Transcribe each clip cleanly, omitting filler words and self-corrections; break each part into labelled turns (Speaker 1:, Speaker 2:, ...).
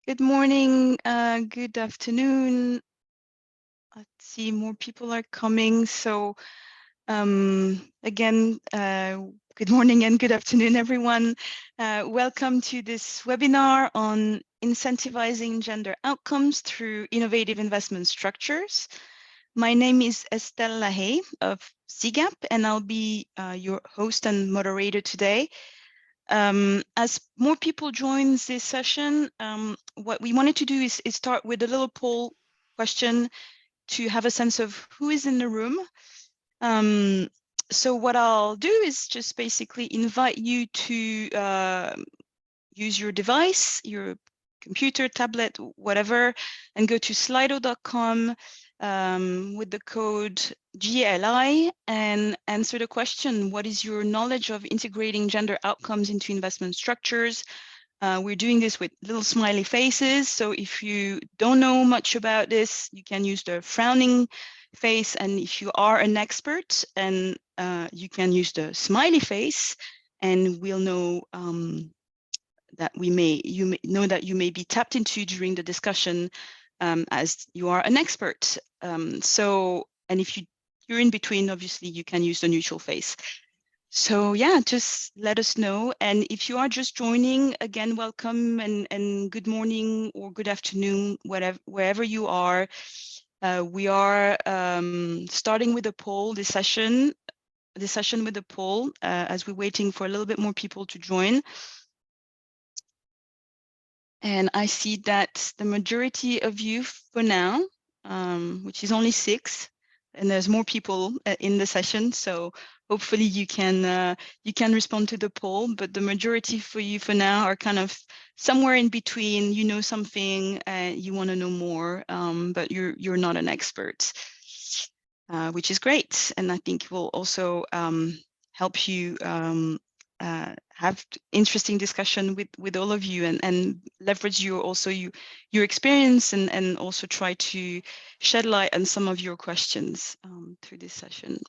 Speaker 1: Good morning, good afternoon. Let's see, more people are coming. So again, good morning and good afternoon, everyone. Welcome to this webinar on incentivizing gender outcomes through innovative investment structures. My name is Estelle Lahaye of CGAP, and I'll be your host and moderator today. As more people join this session, what we wanted to do is start with a little poll question to have a sense of who is in the room. So what I'll do is just basically invite you to use your device, your computer, tablet, whatever, and go to slido.com with the code GLI and answer the question, what is your knowledge of integrating gender outcomes into investment structures? We're doing this with little smiley faces. So if you don't know much about this, you can use the frowning face. And if you are an expert, and you can use the smiley face, and we'll know that you may know that you may be tapped into during the discussion as you are an expert. And if you're in between, obviously you can use the neutral face. So yeah, just let us know. And if you are just joining, again, welcome and good morning or good afternoon, wherever you are. We are starting with a poll, this session with a poll as we're waiting for a little bit more people to join. And I see that the majority of you for now, which is only 6, and there's more people in the session. So hopefully you can respond to the poll, but the majority for you for now are kind of somewhere in between. You know something, you want to know more, but you're not an expert, which is great. And I think will also help you have interesting discussion with all of you and leverage your experience and also try to shed light on some of your questions through this session.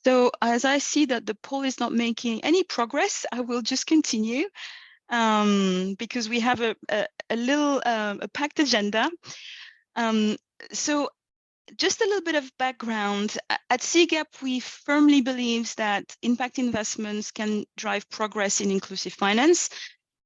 Speaker 1: So as I see that the poll is not making any progress, I will just continue because we have a little a packed agenda. So just a little bit of background. At CGAP, we firmly believe that impact investments can drive progress in inclusive finance.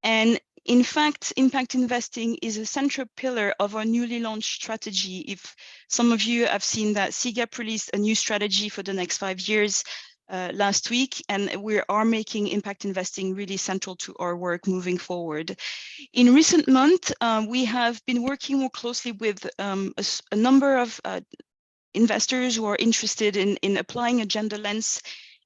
Speaker 1: And in fact, impact investing is a central pillar of our newly launched strategy. If some of you have seen that CGAP released a new strategy for the next 5 years last week, and we are making impact investing really central to our work moving forward. In recent months, we have been working more closely with a number of investors who are interested in applying a gender lens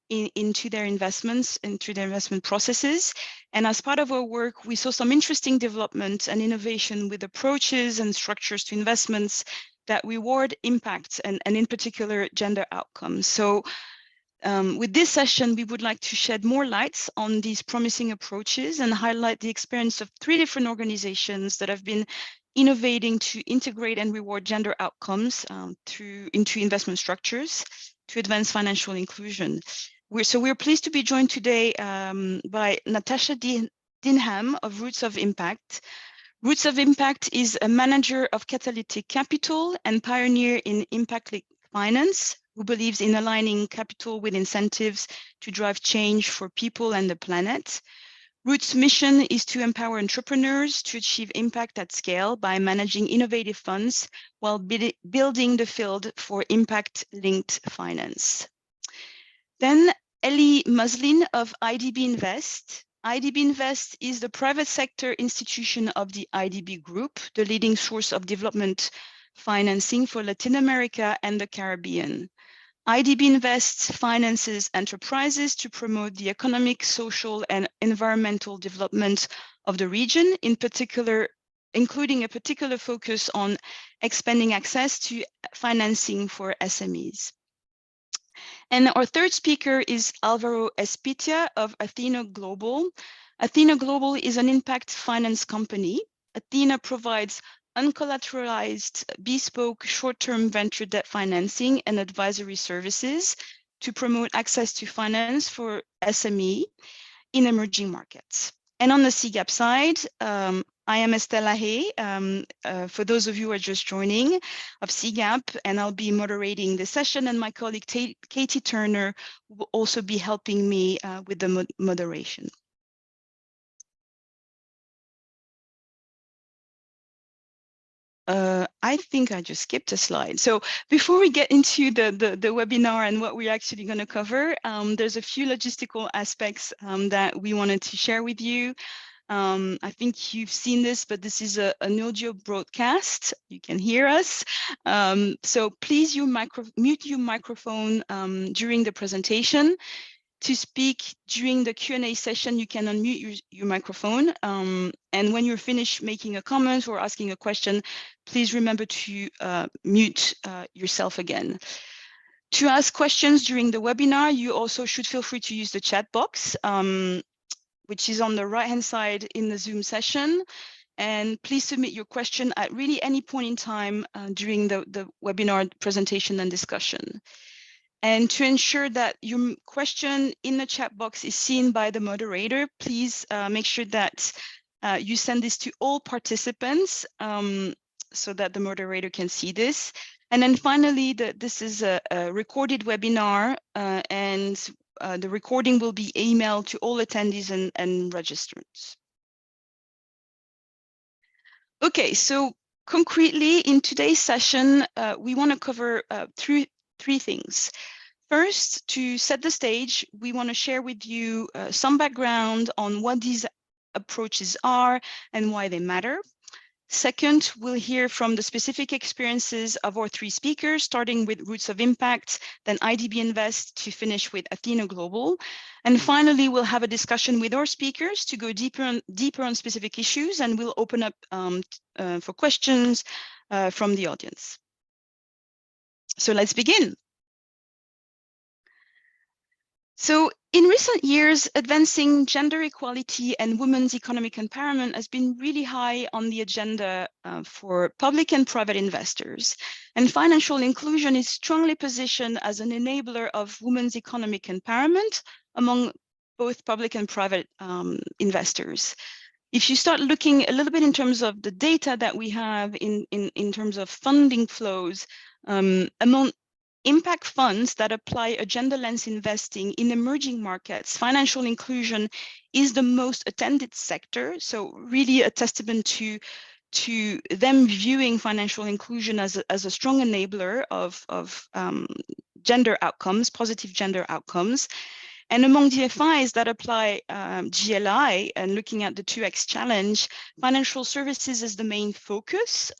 Speaker 1: into their investments, into their investment processes. And as part of our work, we saw some interesting development and innovation with approaches and structures to investments that reward impact and in particular gender outcomes. So with this session, we would like to shed more lights on these promising approaches and highlight the experience of 3 different organizations that have been innovating to integrate and reward gender outcomes into investment structures to advance financial inclusion. We're pleased to be joined today by Natasha Dinham of Roots of Impact. Roots of Impact is a manager of catalytic capital and pioneer in impact finance, who believes in aligning capital with incentives to drive change for people and the planet. Roots' mission is to empower entrepreneurs to achieve impact at scale by managing innovative funds while building the field for impact-linked finance. Then Ellie Muslin of IDB Invest. IDB Invest is the private sector institution of the IDB Group, the leading source of development financing for Latin America and the Caribbean. IDB Invest finances enterprises to promote the economic, social, and environmental development of the region, in particular, including a particular focus on expanding access to financing for SMEs. And our third speaker is Alvaro Espitia of Athena Global. Athena Global is an impact finance company. Athena provides uncollateralized, bespoke, short-term venture debt financing and advisory services to promote access to finance for SME in emerging markets. And on the CGAP side, I am Estelle Lahey, for those of you who are just joining, of CGAP, and I'll be moderating the session, and my colleague Katie Turner will also be helping me with the moderation. I think I just skipped a slide. So before we get into the webinar and what we're actually going to cover, there's a few logistical aspects that we wanted to share with you. I think you've seen this, but this is an audio broadcast. You can hear us. So please mute your microphone during the presentation. To speak during the Q&A session, you can unmute your microphone. And when you're finished making a comment or asking a question, please remember to mute yourself again. To ask questions during the webinar, you also should feel free to use the chat box, which is on the right-hand side in the Zoom session. And please submit your question at really any point in time during the webinar presentation and discussion. And to ensure that your question in the chat box is seen by the moderator, please make sure that you send this to all participants so that the moderator can see this. And then finally, this is a recorded webinar, and the recording will be emailed to all attendees and registrants. Okay, so concretely in today's session, we want to cover three things. First, to set the stage, we want to share with you some background on what these approaches are and why they matter. Second, we'll hear from the specific experiences of our three speakers, starting with Roots of Impact, then IDB Invest, to finish with Athena Global. And finally, we'll have a discussion with our speakers to go deeper on specific issues, and we'll open up for questions from the audience. So let's begin. So in recent years, advancing gender equality and women's economic empowerment has been really high on the agenda for public and private investors. And financial inclusion is strongly positioned as an enabler of women's economic empowerment among both public and private investors. If you start looking a little bit in terms of the data that we have in terms of funding flows, among impact funds that apply a gender lens investing in emerging markets, financial inclusion is the most attended sector. So really a testament to them viewing financial inclusion as a strong enabler of gender outcomes, positive gender outcomes. And among DFIs that apply GLI and looking at the 2X challenge, financial services is the main focus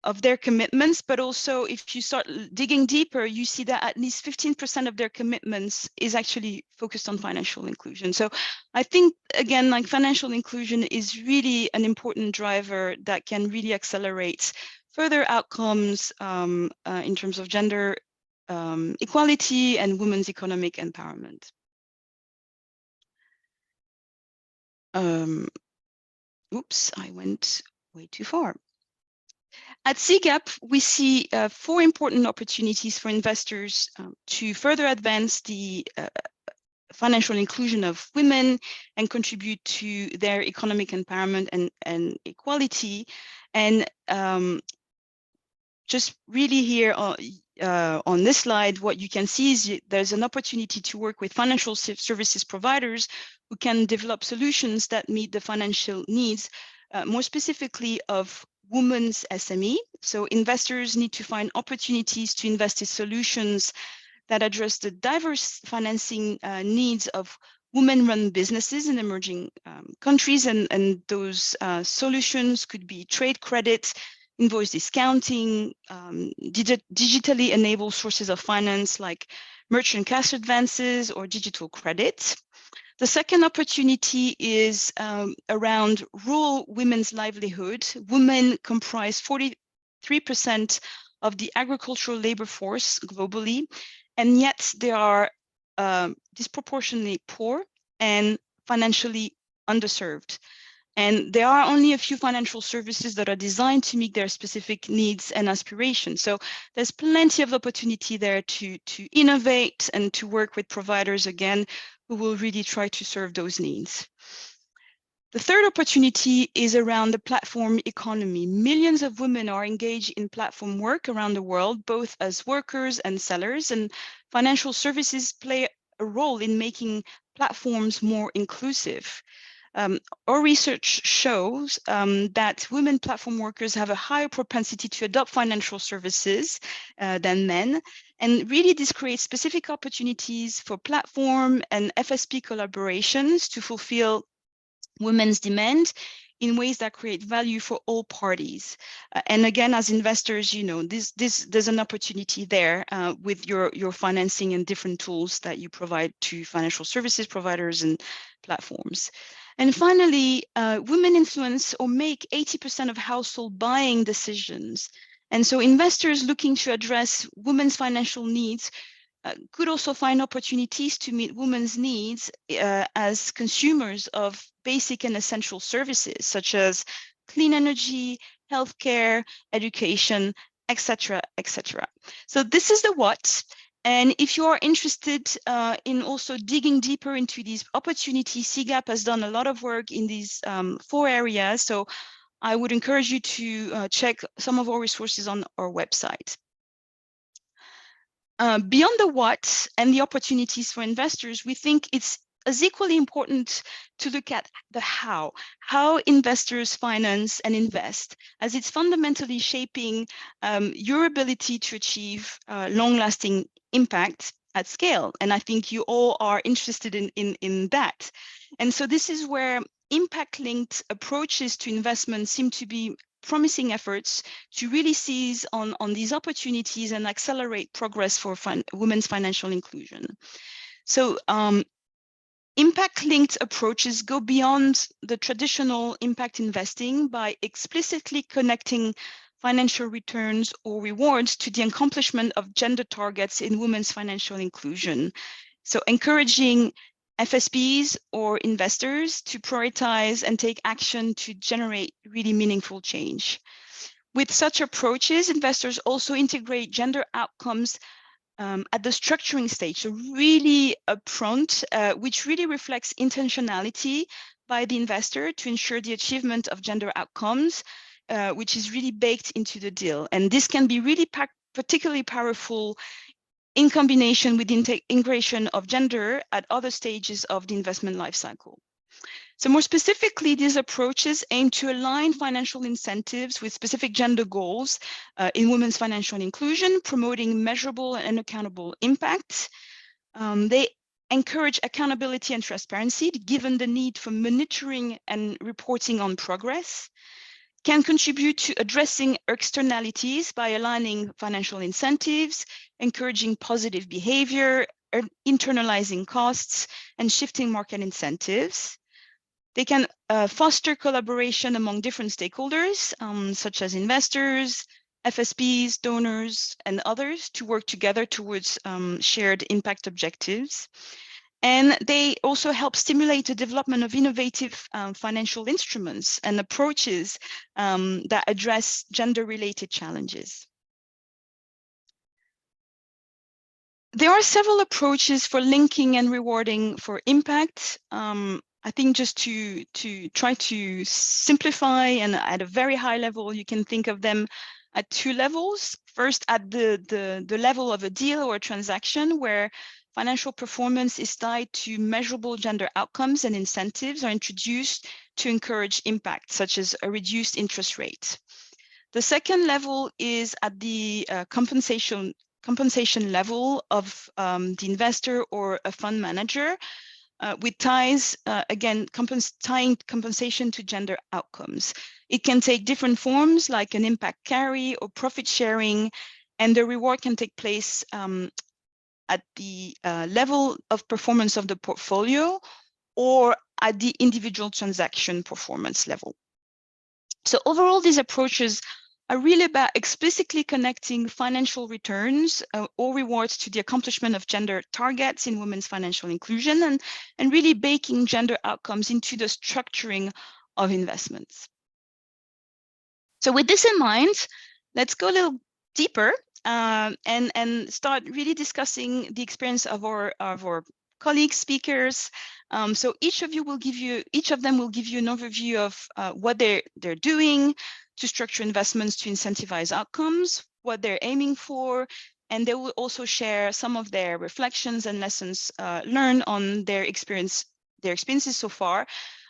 Speaker 1: of their commitments, but also if you start digging deeper, you see that at least 15% of their commitments is actually focused on financial inclusion. So I think, again, like financial inclusion is really an important driver that can really accelerate further outcomes in terms of gender equality and women's economic empowerment. Oops, I went way too far. At CGAP, we see 4 important opportunities for investors to further advance the financial inclusion of women and contribute to their economic empowerment and equality. And just really here on this slide, what you can see is there's an opportunity to work with financial services providers who can develop solutions that meet the financial needs, more specifically of women's SME. So investors need to find opportunities to invest in solutions that address the diverse financing needs of women-run businesses in emerging countries. And those solutions could be trade credit, invoice discounting, digitally enabled sources of finance like merchant cash advances or digital credit. The second opportunity is around rural women's livelihood. Women comprise 43% of the agricultural labor force globally, and yet they are disproportionately poor and financially underserved. And there are only a few financial services that are designed to meet their specific needs and aspirations. So there's plenty of opportunity there to innovate and to work with providers, again, who will really try to serve those needs. The third opportunity is around the platform economy. Millions of women are engaged in platform work around the world, both as workers and sellers, and financial services play a role in making platforms more inclusive. Our research shows that women platform workers have a higher propensity to adopt financial services than men. And really, this creates specific opportunities for platform and FSP collaborations to fulfill women's demand in ways that create value for all parties. And again, as investors, there's an opportunity there with your financing and different tools that you provide to financial services providers and platforms. And finally, women influence or make 80% of household buying decisions. And so investors looking to address women's financial needs could also find opportunities to meet women's needs as consumers of basic and essential services, such as clean energy, healthcare, education, etc., etc. So this is the what. And if you are interested in also digging deeper into these opportunities, CGAP has done a lot of work in these 4 areas. So I would encourage you to check some of our resources on our website. Beyond the what and the opportunities for investors, we think it's as equally important to look at the how investors finance and invest, as it's fundamentally shaping your ability to achieve long-lasting impact at scale. And I think you all are interested in that. And so this is where impact-linked approaches to investment seem to be promising efforts to really seize on these opportunities and accelerate progress for women's financial inclusion. So impact-linked approaches go beyond the traditional impact investing by explicitly connecting financial returns or rewards to the accomplishment of gender targets in women's financial inclusion. So encouraging FSPs or investors to prioritize and take action to generate really meaningful change. With such approaches, investors also integrate gender outcomes at the structuring stage, so really upfront, which really reflects intentionality by the investor to ensure the achievement of gender outcomes, which is really baked into the deal. And this can be really particularly powerful in combination with the integration of gender at other stages of the investment lifecycle. So more specifically, these approaches aim to align financial incentives with specific gender goals in women's financial inclusion, promoting measurable and accountable impact. They encourage accountability and transparency, given the need for monitoring and reporting on progress, can contribute to addressing externalities by aligning financial incentives, encouraging positive behavior, internalizing costs, and shifting market incentives. They can foster collaboration among different stakeholders, such as investors, FSPs, donors, and others, to work together towards shared impact objectives. And they also help stimulate the development of innovative financial instruments and approaches that address gender-related challenges. There are several approaches for linking and rewarding for impact. I think just to try to simplify and at a very high level, you can think of them at 2 levels. First, at the level of a deal or a transaction where financial performance is tied to measurable gender outcomes and incentives are introduced to encourage impact, such as a reduced interest rate. The second level is at the compensation level of the investor or a fund manager, with ties, again, tying compensation to gender outcomes. It can take different forms like an impact carry or profit sharing, and the reward can take place at the level of performance of the portfolio or at the individual transaction performance level. So overall, these approaches are really about explicitly connecting financial returns or rewards to the accomplishment of gender targets in women's financial inclusion, and really baking gender outcomes into the structuring of investments. So with this in mind, let's go a little deeper and start really discussing the experience of our colleagues, speakers. So each of them will give you an overview of what they're doing to structure investments to incentivize outcomes, what they're aiming for, and they will also share some of their reflections and lessons learned on their experiences so far.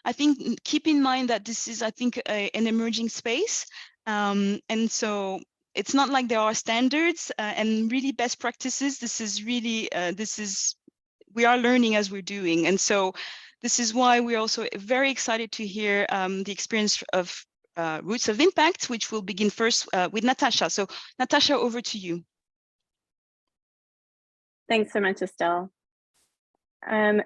Speaker 1: I think keep in mind that this is, I think, an emerging space, and so it's not like there are standards and really best practices. This is really we are learning as we're doing, and so this is why we're also very excited to hear the experience of Roots of Impact, which will begin first with Natasha. So Natasha, over to you.
Speaker 2: Thanks so much, Estelle.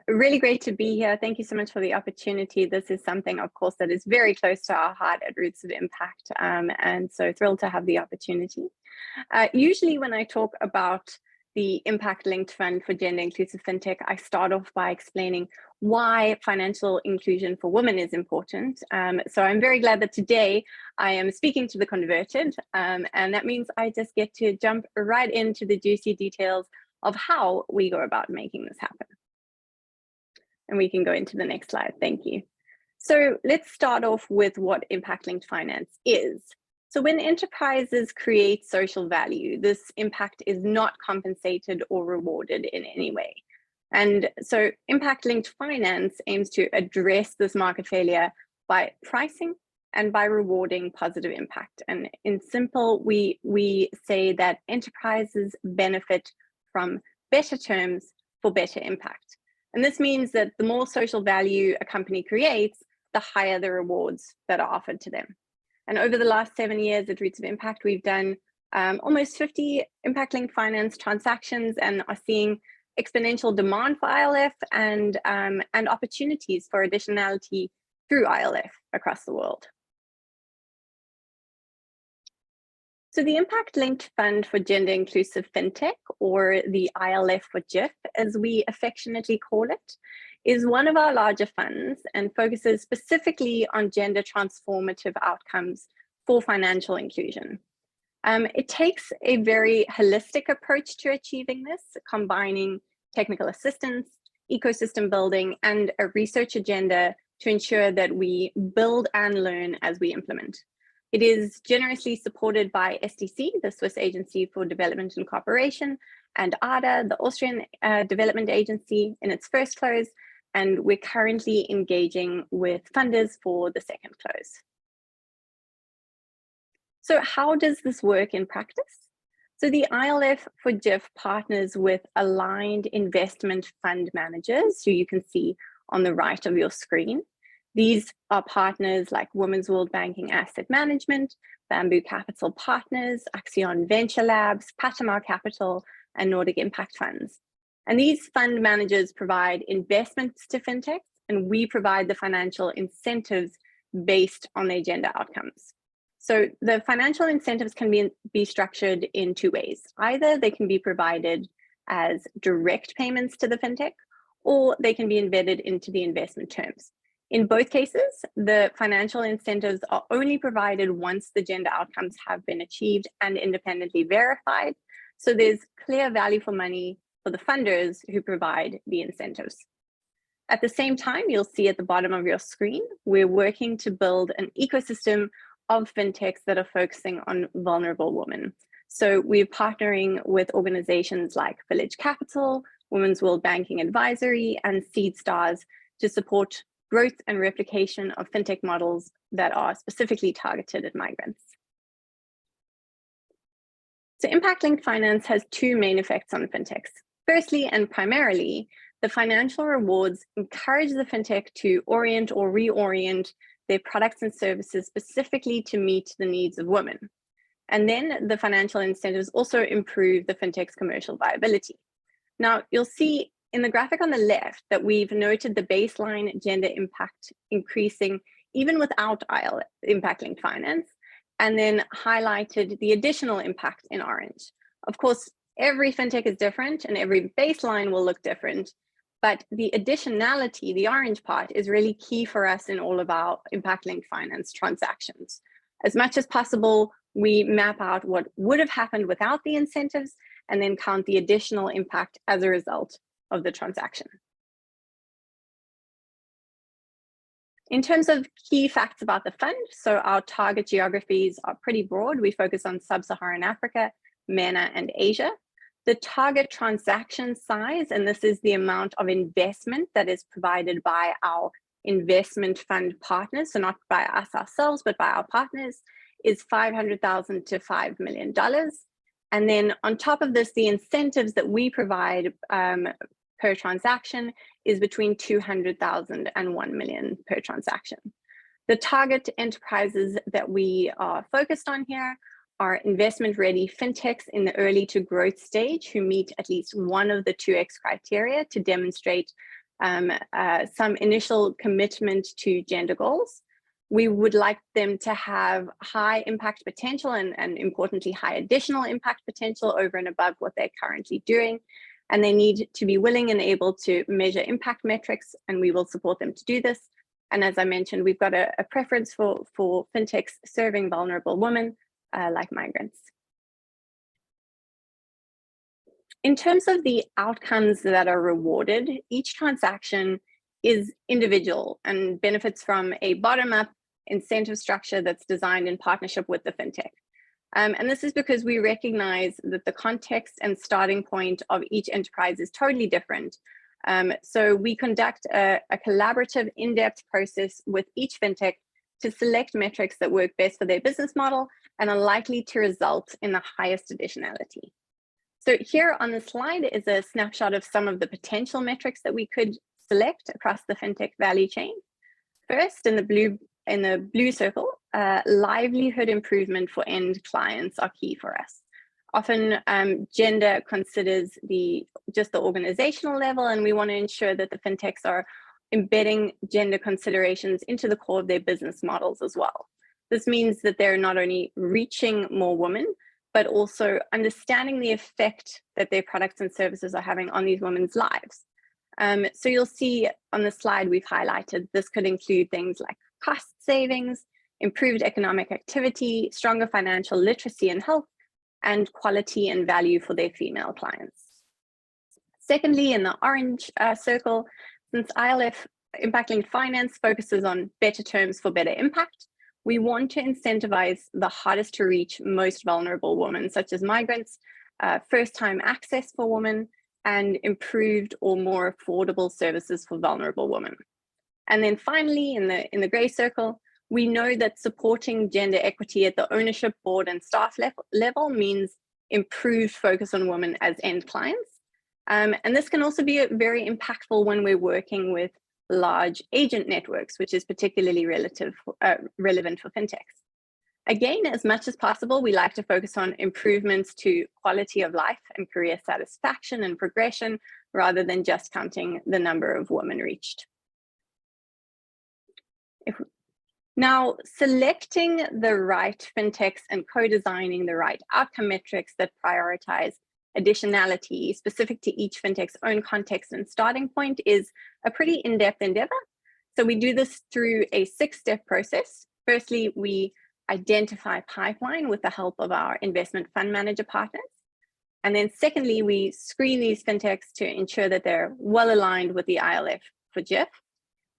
Speaker 2: Really great to be here. Thank you so much for the opportunity. This is something, of course, that is very close to our heart at Roots of Impact, and so thrilled to have the opportunity. Usually when I talk about the impact-linked fund for gender-inclusive fintech, I start off by explaining why financial inclusion for women is important. So I'm very glad that today I am speaking to the converted, and that means I just get to jump right into the juicy details of how we go about making this happen. And we can go into the next slide. Thank you. So let's start off with what impact-linked finance is. So when enterprises create social value, this impact is not compensated or rewarded in any way. And so impact-linked finance aims to address this market failure by pricing and by rewarding positive impact. And in simple, we say that enterprises benefit from better terms for better impact. And this means that the more social value a company creates, the higher the rewards that are offered to them. And over the last 7 years at Roots of Impact, we've done almost 50 impact-linked finance transactions and are seeing exponential demand for ILF and opportunities for additionality through ILF across the world. So the Impact-Linked Fund for Gender Inclusive FinTech, or the ILF for GIF, as we affectionately call it, is one of our larger funds and focuses specifically on gender transformative outcomes for financial inclusion. It takes a very holistic approach to achieving this, combining technical assistance, ecosystem building, and a research agenda to ensure that we build and learn as we implement. It is generously supported by SDC, the Swiss Agency for Development and Cooperation, and ADA, the Austrian Development Agency, in its first close, and we're currently engaging with funders for the second close. So how does this work in practice? So the ILF for GIF partners with aligned investment fund managers, who you can see on the right of your screen. These are partners like Women's World Banking Asset Management, Bamboo Capital Partners, Axion Venture Labs, Patamar Capital, and Nordic Impact Funds. And these fund managers provide investments to fintechs, and we provide the financial incentives based on their gender outcomes. So the financial incentives can be structured in two ways. Either they can be provided as direct payments to the fintech, or they can be embedded into the investment terms. In both cases, the financial incentives are only provided once the gender outcomes have been achieved and independently verified. So there's clear value for money for the funders who provide the incentives. At the same time, you'll see at the bottom of your screen, we're working to build an ecosystem of fintechs that are focusing on vulnerable women. So we're partnering with organizations like Village Capital, Women's World Banking Advisory, and Seed Stars to support growth and replication of fintech models that are specifically targeted at migrants. So impact-linked finance has two main effects on fintechs. Firstly, and primarily, the financial rewards encourage the fintech to orient or reorient their products and services specifically to meet the needs of women. And then the financial incentives also improve the fintech's commercial viability. Now, you'll see in the graphic on the left that we've noted the baseline gender impact increasing even without impact-linked finance, and then highlighted the additional impact in orange. Of course, every fintech is different and every baseline will look different, But the additionality, the orange part, is really key for us in all of our impact-linked finance transactions. As much as possible, we map out what would have happened without the incentives and then count the additional impact as a result of the transaction. In terms of key facts about the fund, so our target geographies are pretty broad. We focus on sub-Saharan Africa, MENA, and Asia. The target transaction size, and this is the amount of investment that is provided by our investment fund partners, so not by us ourselves, but by our partners, is $500,000 to $5 million. And then on top of this, the incentives that we provide per transaction is between $200,000 and $1 million per transaction. The target enterprises that we are focused on here are investment-ready fintechs in the early to growth stage who meet at least one of the 2X criteria to demonstrate some initial commitment to gender goals. We would like them to have high impact potential and importantly, high additional impact potential over and above what they're currently doing. And they need to be willing and able to measure impact metrics, and we will support them to do this. And as I mentioned, we've got a preference for fintechs serving vulnerable women like migrants. In terms of the outcomes that are rewarded, each transaction is individual and benefits from a bottom-up incentive structure that's designed in partnership with the fintech. And this is because we recognize that the context and starting point of each enterprise is totally different. So we conduct a collaborative, in-depth process with each fintech to select metrics that work best for their business model and are likely to result in the highest additionality. So here on the slide is a snapshot of some of the potential metrics that we could select across the fintech value chain. First, in the blue circle, livelihood improvement for end clients are key for us. Often gender considers just the organizational level, and we want to ensure that the fintechs are embedding gender considerations into the core of their business models as well. This means that they're not only reaching more women, but also understanding the effect that their products and services are having on these women's lives. So you'll see on the slide we've highlighted, this could include things like cost savings, improved economic activity, stronger financial literacy and health, and quality and value for their female clients. Secondly, in the orange circle, since ILF impact-linked finance focuses on better terms for better impact, we want to incentivize the hardest to reach, most vulnerable women, such as migrants, first-time access for women, and improved or more affordable services for vulnerable women. And then finally, in the gray circle, we know that supporting gender equity at the ownership, board, and staff level means improved focus on women as end clients. And this can also be very impactful when we're working with large agent networks, which is particularly relevant for fintechs. Again, as much as possible, we like to focus on improvements to quality of life and career satisfaction and progression, rather than just counting the number of women reached. Now, selecting the right fintechs and co-designing the right outcome metrics that prioritize additionality specific to each fintech's own context and starting point is a pretty in-depth endeavor. So we do this through a 6-step process. Firstly, we identify pipeline with the help of our investment fund manager partners. And then secondly, we screen these fintechs to ensure that they're well aligned with the ILF for GIF.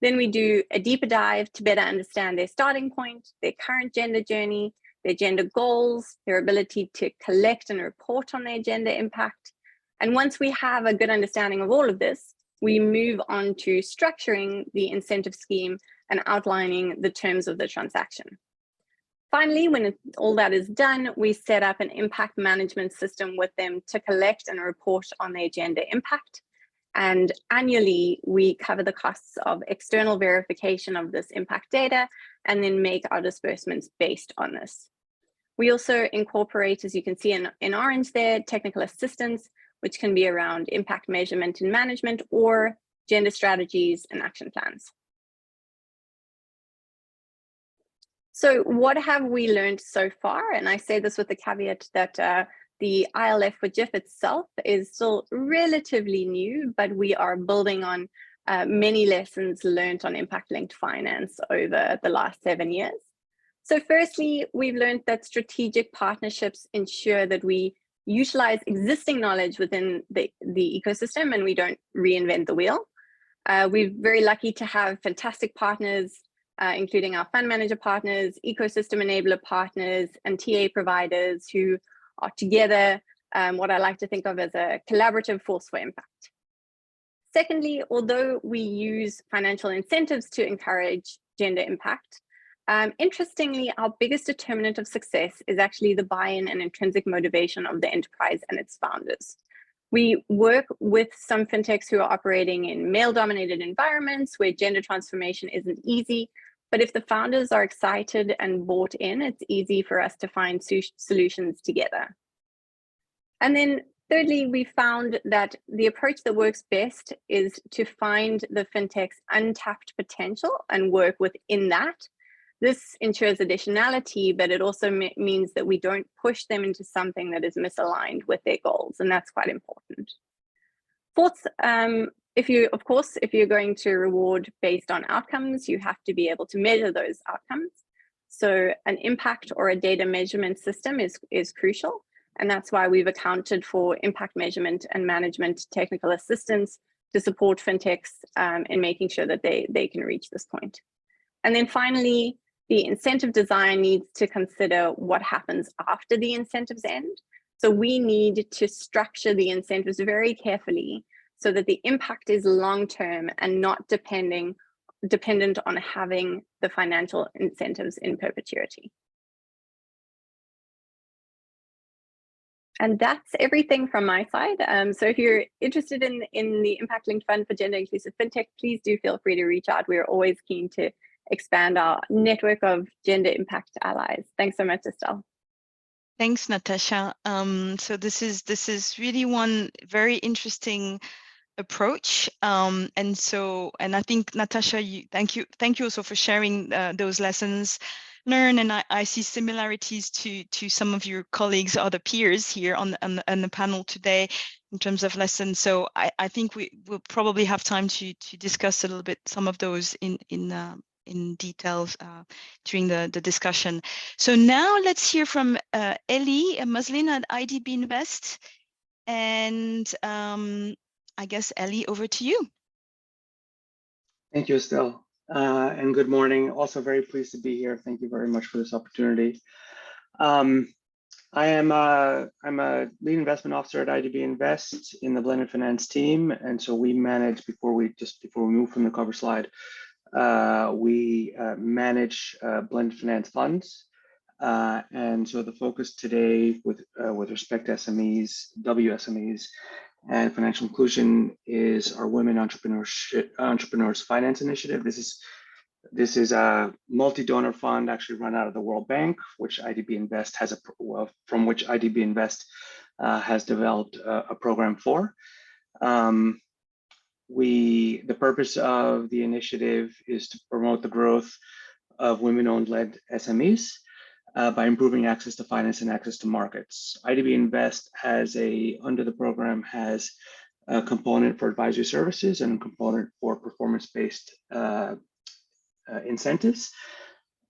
Speaker 2: Then we do a deeper dive to better understand their starting point, their current gender journey, their gender goals, their ability to collect and report on their gender impact. And once we have a good understanding of all of this, we move on to structuring the incentive scheme and outlining the terms of the transaction. Finally, when all that is done, we set up an impact management system with them to collect and report on their gender impact. And annually, we cover the costs of external verification of this impact data and then make our disbursements based on this. We also incorporate, as you can see in orange there, technical assistance, which can be around impact measurement and management or gender strategies and action plans. So what have we learned so far? And I say this with the caveat that the ILF for GIF itself is still relatively new, but we are building on many lessons learned on impact-linked finance over the last 7 years. So firstly, we've learned that strategic partnerships ensure that we utilize existing knowledge within the ecosystem and we don't reinvent the wheel. We're very lucky to have fantastic partners, including our fund manager partners, ecosystem enabler partners, and TA providers who are together what I like to think of as a collaborative force for impact. Secondly, although we use financial incentives to encourage gender impact, interestingly, our biggest determinant of success is actually the buy-in and intrinsic motivation of the enterprise and its founders. We work with some fintechs who are operating in male-dominated environments where gender transformation isn't easy, but if the founders are excited and bought in, it's easy for us to find solutions together. And then thirdly, we found that the approach that works best is to find the fintech's untapped potential and work within that. This ensures additionality, but it also means that we don't push them into something that is misaligned with their goals, and that's quite important. Fourth, if you're going to reward based on outcomes, you have to be able to measure those outcomes. So an impact or a data measurement system is crucial, and that's why we've accounted for impact measurement and management technical assistance to support fintechs in making sure that they can reach this point. And then finally, the incentive design needs to consider what happens after the incentives end. So we need to structure the incentives very carefully so that the impact is long-term and not dependent on having the financial incentives in perpetuity. And that's everything from my side. So if you're interested in the impact-linked fund for gender inclusive fintech, please do feel free to reach out. We're always keen to expand our network of gender impact allies. Thanks so much, Estelle.
Speaker 1: Thanks, Natasha. So this is really one very interesting approach, and I think Natasha, thank you also for sharing those lessons learned, and I see similarities to some of your colleagues, other peers here on the panel today in terms of lessons. So I think we will probably have time to discuss a little bit some of those in details during the discussion. So now let's hear from Ellie Muslin at IDB Invest. And I guess, Ellie, over to you.
Speaker 3: Thank you, Estelle. And good morning. Also very pleased to be here. Thank you very much for this opportunity. I'm a lead investment officer at IDB Invest in the blended finance team. And so we manage, before we move from the cover slide, we manage blended finance funds. And so the focus today with respect to SMEs, WSMEs, and financial inclusion is our Women Entrepreneurs Finance Initiative. This is a multi-donor fund actually run out of the World Bank, which IDB Invest has from which IDB Invest has developed a program for. The purpose of the initiative is to promote the growth of women-owned-led SMEs by improving access to finance and access to markets. IDB Invest under the program has a component for advisory services and a component for performance-based incentives.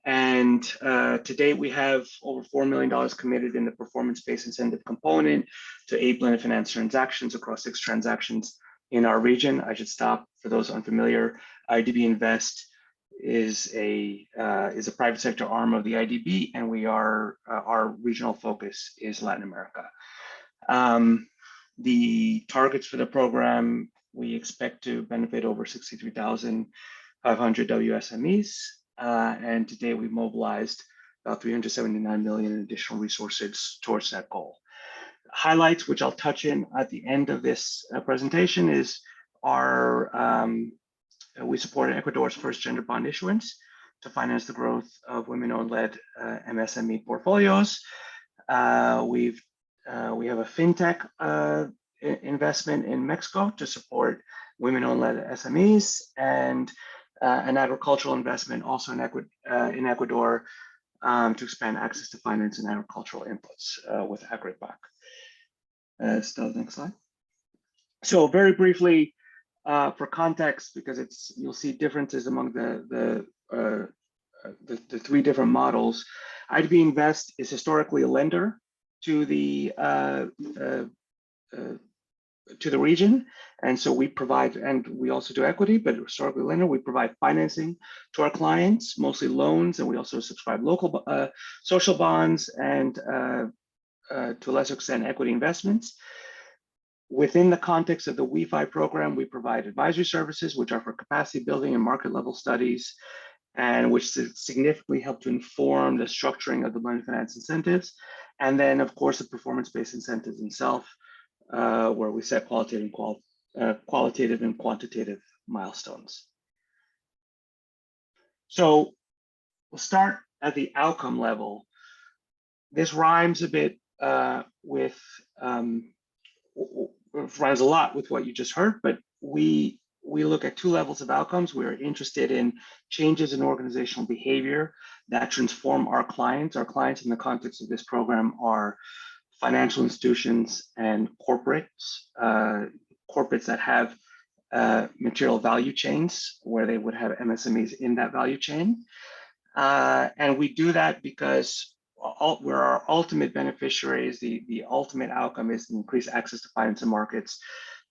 Speaker 3: And to date, we have over $4 million committed in the performance-based incentive component to 8 blended finance transactions across 6 transactions in our region. I should stop for those unfamiliar. IDB Invest is a private sector arm of the IDB, and our regional focus is Latin America. The targets for the program, we expect to benefit over 63,500 WSMEs, and today we mobilized about 379 million in additional resources towards that goal. Highlights, which I'll touch in at the end of this presentation, is we supported Ecuador's first gender bond issuance to finance the growth of women-owned-led MSME portfolios. We have a fintech investment in Mexico to support women-owned-led SMEs, and an agricultural investment also in Ecuador to expand access to finance and agricultural inputs with AgriBank. Still, next slide. So very briefly, for context, because you'll see differences among the three different models. IDB Invest is historically a lender to the region, and so we provide, and we also do equity, but historically lender, we provide financing to our clients, mostly loans, and we also subscribe local social bonds and to a lesser extent equity investments. Within the context of the WeFi program, we provide advisory services, which are for capacity building and market level studies, and which significantly help to inform the structuring of the blended finance incentives. And then, of course, the performance-based incentives themselves, where we set qualitative and quantitative milestones. So we'll start at the outcome level. This rhymes a bit rhymes a lot with what you just heard, but we look at two levels of outcomes. We're interested in changes in organizational behavior that transform our clients. Our clients in the context of this program are financial institutions and corporates, corporates that have material value chains where they would have MSMEs in that value chain. And we do that because where our ultimate beneficiaries, the ultimate outcome is to increase access to finance and markets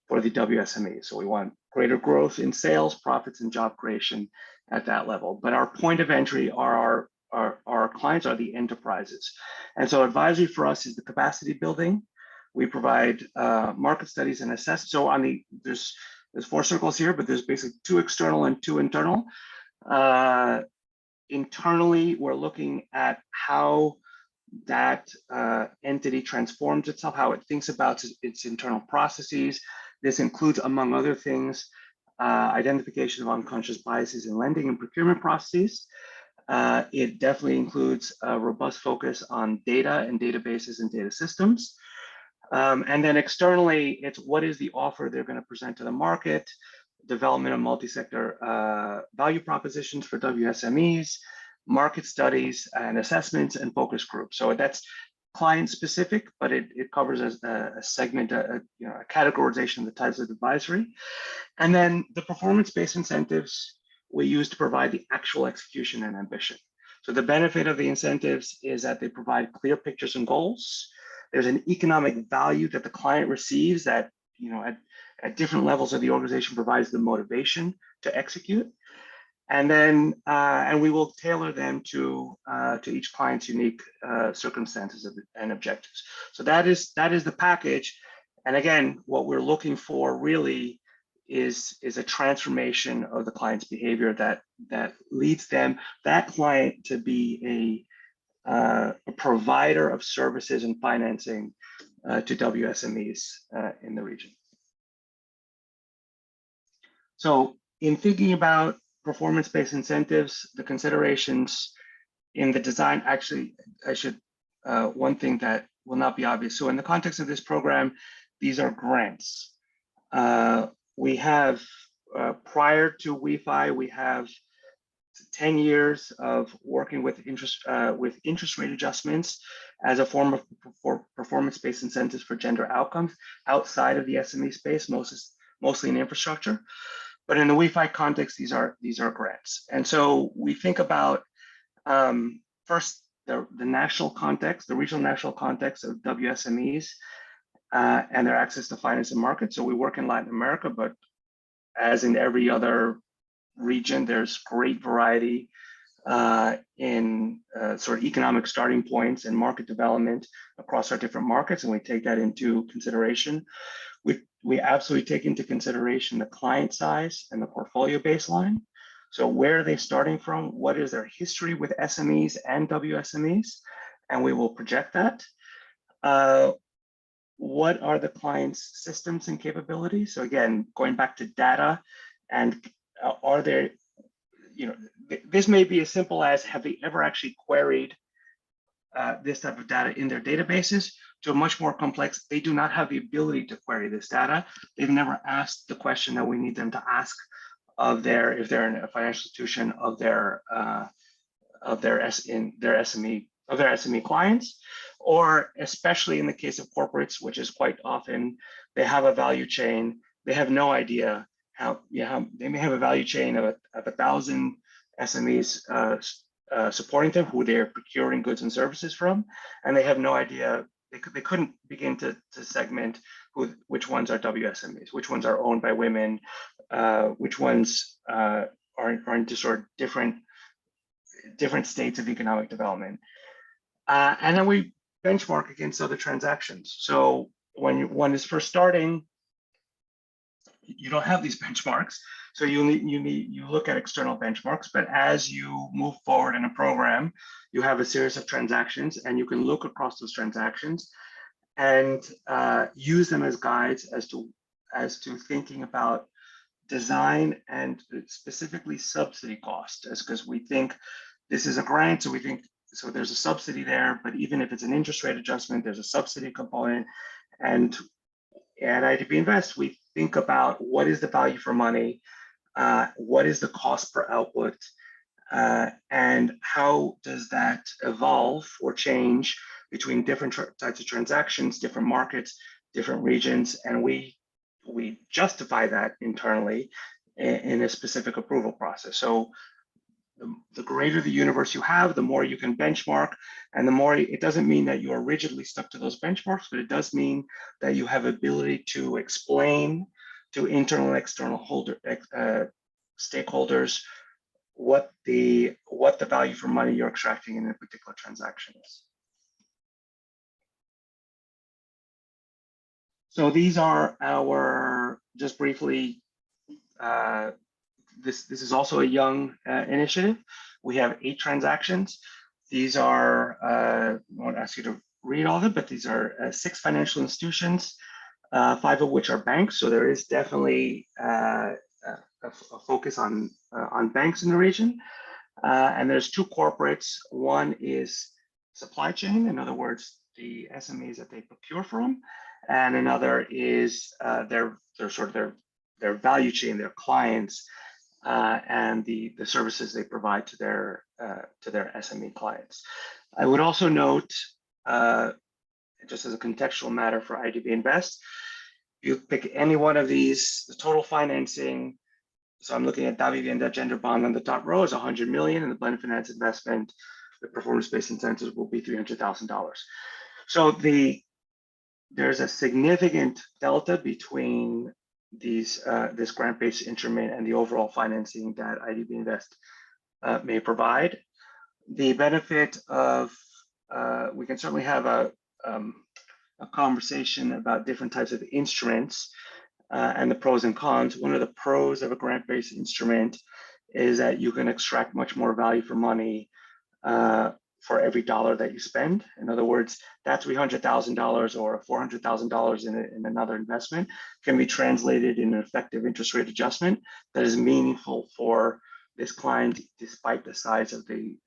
Speaker 3: for the WSME. So we want greater growth in sales, profits, and job creation at that level. But our point of entry are our clients are the enterprises. And so advisory for us is the capacity building. We provide market studies and assess. So there's 4 circles here, but there's basically 2 external and 2 internal. Internally, we're looking at how that entity transforms itself, how it thinks about its internal processes. This includes, among other things, identification of unconscious biases in lending and procurement processes. It definitely includes a robust focus on data and databases and data systems. And then externally, it's what is the offer they're going to present to the market, development of multi-sector value propositions for WSMEs, market studies and assessments, and focus groups. So that's client specific, but it covers a segment, a categorization of the types of advisory. And then the performance-based incentives we use to provide the actual execution and ambition. So the benefit of the incentives is that they provide clear pictures and goals. There's an economic value that the client receives that, at different levels of the organization provides the motivation to execute. And then, and we will tailor them to each client's unique circumstances and objectives. So that is the package. And again, what we're looking for really is a transformation of the client's behavior that leads that client to be a provider of services and financing to WSMEs in the region. So in thinking about performance-based incentives, the considerations in the design, actually, one thing that will not be obvious. So in the context of this program, these are grants. We have, prior to WeFi, we have 10 years of working with interest rate adjustments as a form of performance-based incentives for gender outcomes outside of the SME space, mostly in infrastructure. But in the WeFi context, these are grants. And so we think about first the national context, the regional national context of WSMEs and their access to finance and markets. So we work in Latin America, but as in every other region, there's great variety in sort of economic starting points and market development across our different markets, and we take that into consideration. We absolutely take into consideration the client size and the portfolio baseline. So where are they starting from? What is their history with SMEs and WSMEs? And we will project that. What are the client's systems and capabilities? So again, going back to data, and are there, this may be as simple as, have they ever actually queried this type of data in their databases, to a much more complex, they do not have the ability to query this data. They've never asked the question that we need them to ask of if they're in a financial institution, of their SME clients, or especially in the case of corporates, which is quite often, they have a value chain. They have no idea how, they may have a value chain of 1,000 SMEs supporting them, who they're procuring goods and services from, and they have no idea. They couldn't begin to segment which ones are WSMEs, which ones are owned by women, which ones are into sort of different states of economic development. And then we benchmark against other transactions. So when one is first starting, you don't have these benchmarks. So you look at external benchmarks, but as you move forward in a program, you have a series of transactions, and you can look across those transactions and use them as guides as to thinking about design and specifically subsidy cost, because we think this is a grant, so we think so there's a subsidy there, but even if it's an interest rate adjustment, there's a subsidy component. And at IDB Invest, we think about what is the value for money, what is the cost per output, and how does that evolve or change between different types of transactions, different markets, different regions, and we justify that internally in a specific approval process. So the greater the universe you have, the more you can benchmark, and the more, it doesn't mean that you are rigidly stuck to those benchmarks, but it does mean that you have ability to explain to internal and external stakeholders what the value for money you're extracting in a particular transaction is. So these are our, just briefly, this is also a young initiative. We have 8 transactions. These are, I won't ask you to read all of them, but these are 6 financial institutions, 5 of which are banks. So there is definitely a focus on banks in the region. And there's 2 corporates. One is supply chain, in other words, the SMEs that they procure from, and another is their value chain, their clients, and the services they provide to their SME clients. I would also note, just as a contextual matter for IDB Invest, you pick any one of these, the total financing. So I'm looking at Davivienda Gender Bond on the top row is 100 million, and the blended finance investment, the performance-based incentives will be $300,000. So there's a significant delta between these this grant-based instrument and the overall financing that IDB Invest may provide. The benefit of, we can certainly have a conversation about different types of instruments and the pros and cons. One of the pros of a grant-based instrument is that you can extract much more value for money for every dollar that you spend. In other words, that $300,000 or $400,000 in another investment can be translated in an effective interest rate adjustment that is meaningful for this client, despite the size of the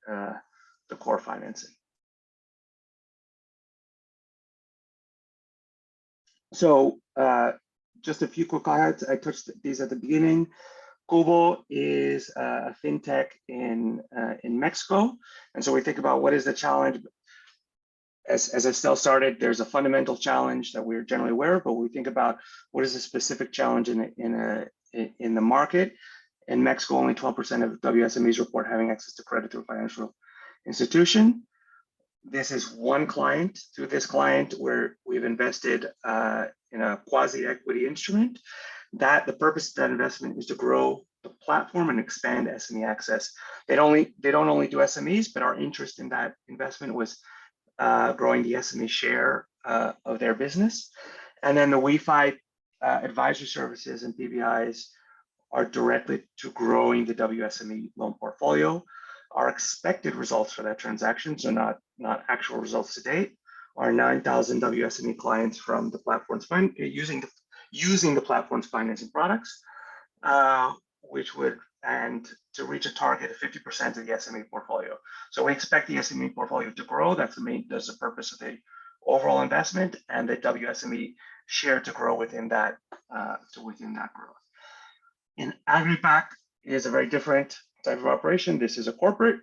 Speaker 3: core financing. So just a few quick highlights. I touched these at the beginning. Cubo is a fintech in Mexico, and so we think about what is the challenge. As Estelle started, there's a fundamental challenge that we're generally aware of, but we think about what is a specific challenge in the market. In Mexico, only 12% of WSMEs report having access to credit through a financial institution. This is one client. Through this client, where we've invested in a quasi-equity instrument. That the purpose of that investment is to grow the platform and expand SME access. They don't only do SMEs, but our interest in that investment was growing the SME share of their business. And then the WeFi advisory services and PBIs are directly to growing the WSME loan portfolio. Our expected results for that transaction, so not actual results to date, are 9,000 WSME clients from the platform's using the platform's financing products, which would, and to reach a target of 50% of the SME portfolio. So we expect the SME portfolio to grow. That's the purpose of the overall investment, and the WSME share to grow within that growth. In AgriPack is a very different type of operation. This is a corporate.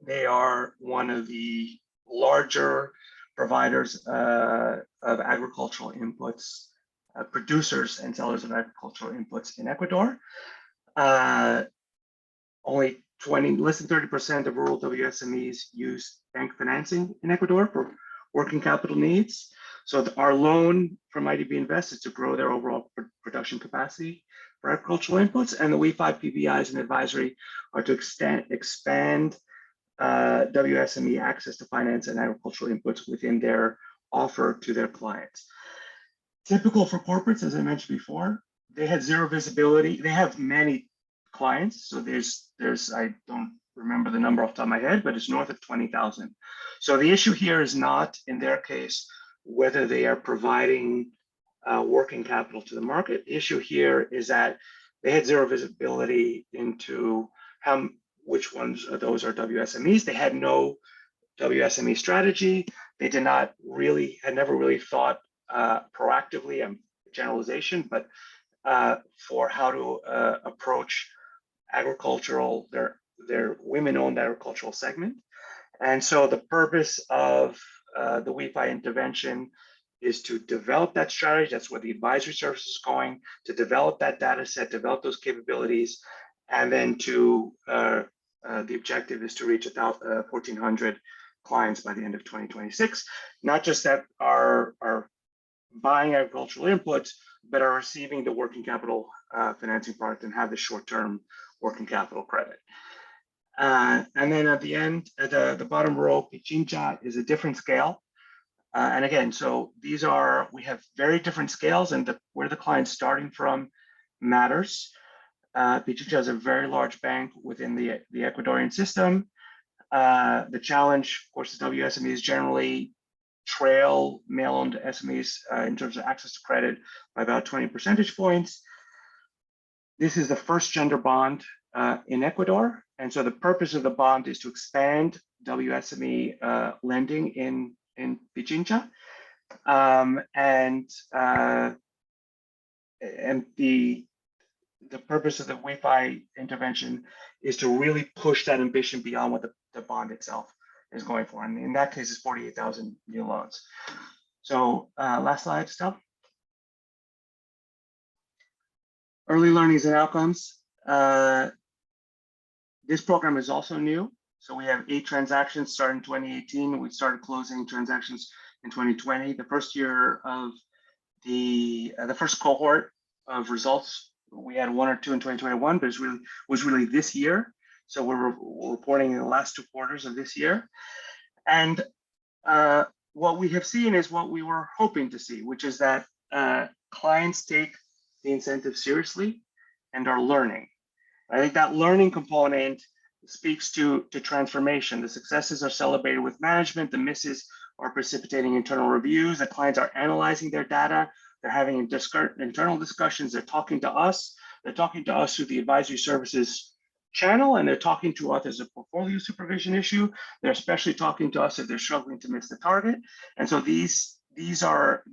Speaker 3: They are one of the larger providers of agricultural inputs, producers and sellers of agricultural inputs in Ecuador. Only less than 30% of rural WSMEs use bank financing in Ecuador for working capital needs. So our loan from IDB Invest is to grow their overall production capacity for agricultural inputs, and the WE5 PBIs and advisory are to expand WSME access to finance and agricultural inputs within their offer to their clients. Typical for corporates, as I mentioned before, they had zero visibility. They have many clients, so there's I don't remember the number off the top of my head, but it's north of 20,000. So the issue here is not, in their case, whether they are providing working capital to the market. The issue here is that they had zero visibility into which ones of those are WSMEs. They had no WSME strategy. They had never really thought proactively, generalization, but for how to approach agricultural, their women-owned agricultural segment. And so the purpose of the WE5 intervention is to develop that strategy. That's where the advisory service is going, to develop that data set, develop those capabilities, and then the objective is to reach 1,400 clients by the end of 2026. Not just that are buying agricultural inputs, but are receiving the working capital financing product and have the short-term working capital credit. And then at the end, at the bottom row, Pichincha is a different scale. And again, so we have very different scales, and where the client's starting from matters. Pichincha is a very large bank within the Ecuadorian system. The challenge, of course, is WSMEs generally trail male-owned SMEs in terms of access to credit by about 20 percentage points. This is the first gender bond in Ecuador. And so the purpose of the bond is to expand WSME lending in Pichincha. And the purpose of the WE5 intervention is to really push that ambition beyond what the bond itself is going for. And in that case, it's 48,000 new loans. So last slide, Steph. Early learnings and outcomes. This program is also new. So we have 8 transactions starting in 2018. We started closing transactions in 2020. The first year of the first cohort of results, we had 1 or 2 in 2021, but it was really this year. So we're reporting in the last 2 quarters of this year. And what we have seen is what we were hoping to see, which is that clients take the incentive seriously and are learning. I think that learning component speaks to transformation. The successes are celebrated with management. The misses are precipitating internal reviews. The clients are analyzing their data. They're having internal discussions. They're talking to us. They're talking to us through the advisory services channel, and they're talking to us as a portfolio supervision issue. They're especially talking to us if they're struggling to miss the target. And so these are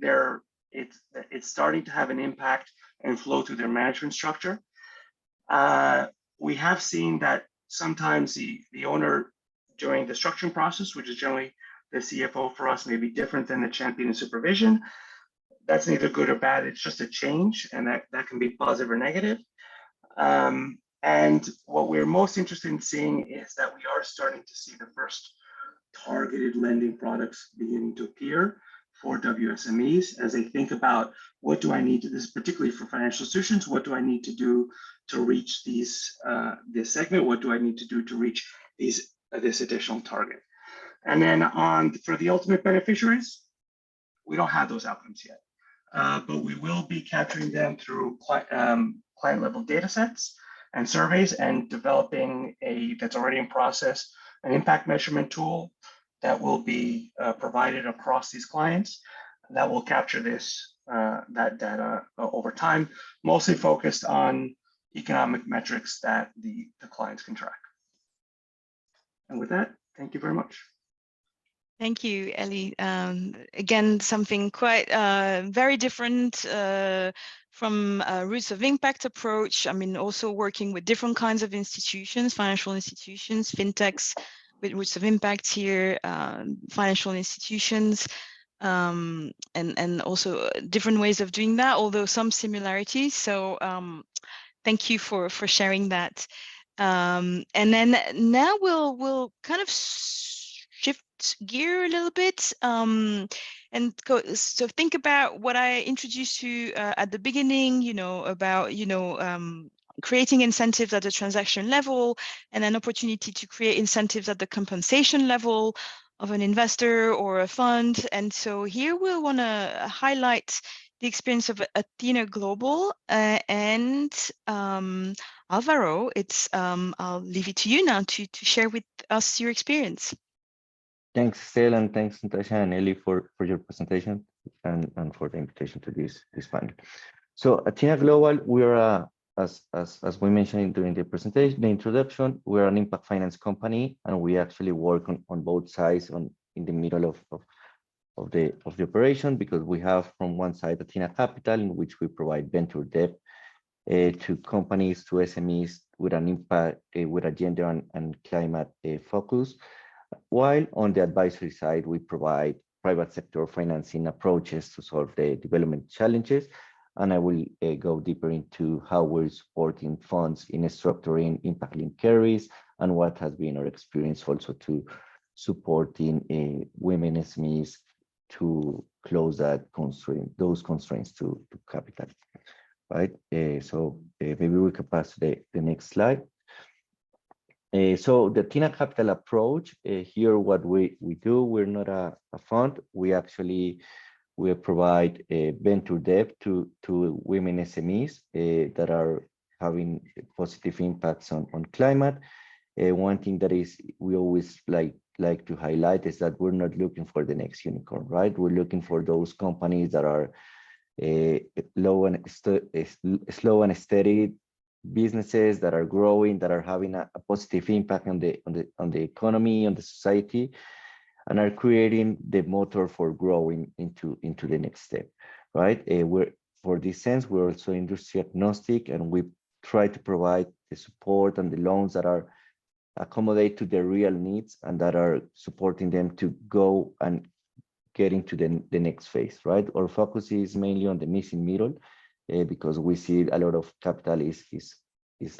Speaker 3: it's starting to have an impact and flow through their management structure. We have seen that sometimes the owner during the structuring process, which is generally the CFO for us, may be different than the champion in supervision. That's neither good or bad. It's just a change, and that can be positive or negative. And what we're most interested in seeing is that we are starting to see the first targeted lending products beginning to appear for WSMEs as they think about what do I need to, this is particularly for financial institutions, what do I need to do to reach this segment? What do I need to do to reach this additional target? And then for the ultimate beneficiaries, we don't have those outcomes yet, but we will be capturing them through client level data sets and surveys, and developing that's already in process, an impact measurement tool that will be provided across these clients that will capture that data over time, mostly focused on economic metrics that the clients can track. And with that, thank you very much.
Speaker 1: Thank you, Ellie. Again, something quite very different from Roots of Impact approach. I mean, also working with different kinds of institutions, financial institutions, fintechs, with roots of impact here, financial institutions, and also different ways of doing that, although some similarities. So thank you for sharing that. And then now we'll kind of shift gear a little bit, and go. So think about what I introduced you at the beginning. About creating incentives at the transaction level, and an opportunity to create incentives at the compensation level of an investor or a fund. And so here we'll want to highlight the experience of Athena Global, and Alvaro, I'll leave it to you now to share with us your experience.
Speaker 4: Thanks, Estelle, and thanks, Natasha and Ellie, for your presentation and for the invitation to this panel. So Athena Global, we are as we mentioned during the presentation, the introduction, we're an impact finance company, and we actually work on both sides, in the middle of the operation, because we have from one side Athena Capital, in which we provide venture debt to companies, to SMEs with an impact, with a gender and climate focus. While on the advisory side, we provide private sector financing approaches to solve the development challenges. And I will go deeper into how we're supporting funds in structuring impact-linked carries, and what has been our experience also to supporting women SMEs to close those constraints to capital, right? So maybe we can pass to the next slide. So the Athena Capital approach, here what we do, we're not a fund. We provide venture debt to women SMEs that are having positive impacts on climate. One thing that we always like to highlight is that we're not looking for the next unicorn, right? We're looking for those companies that are slow and steady businesses that are growing, that are having a positive impact on the economy, on the society, and are creating the motor for growing into the next step, right? For this sense, we're also industry agnostic, and we try to provide the support and the loans that are accommodate to their real needs, and that are supporting them to go and get into the next phase, right? Our focus is mainly on the missing middle, because we see a lot of capital is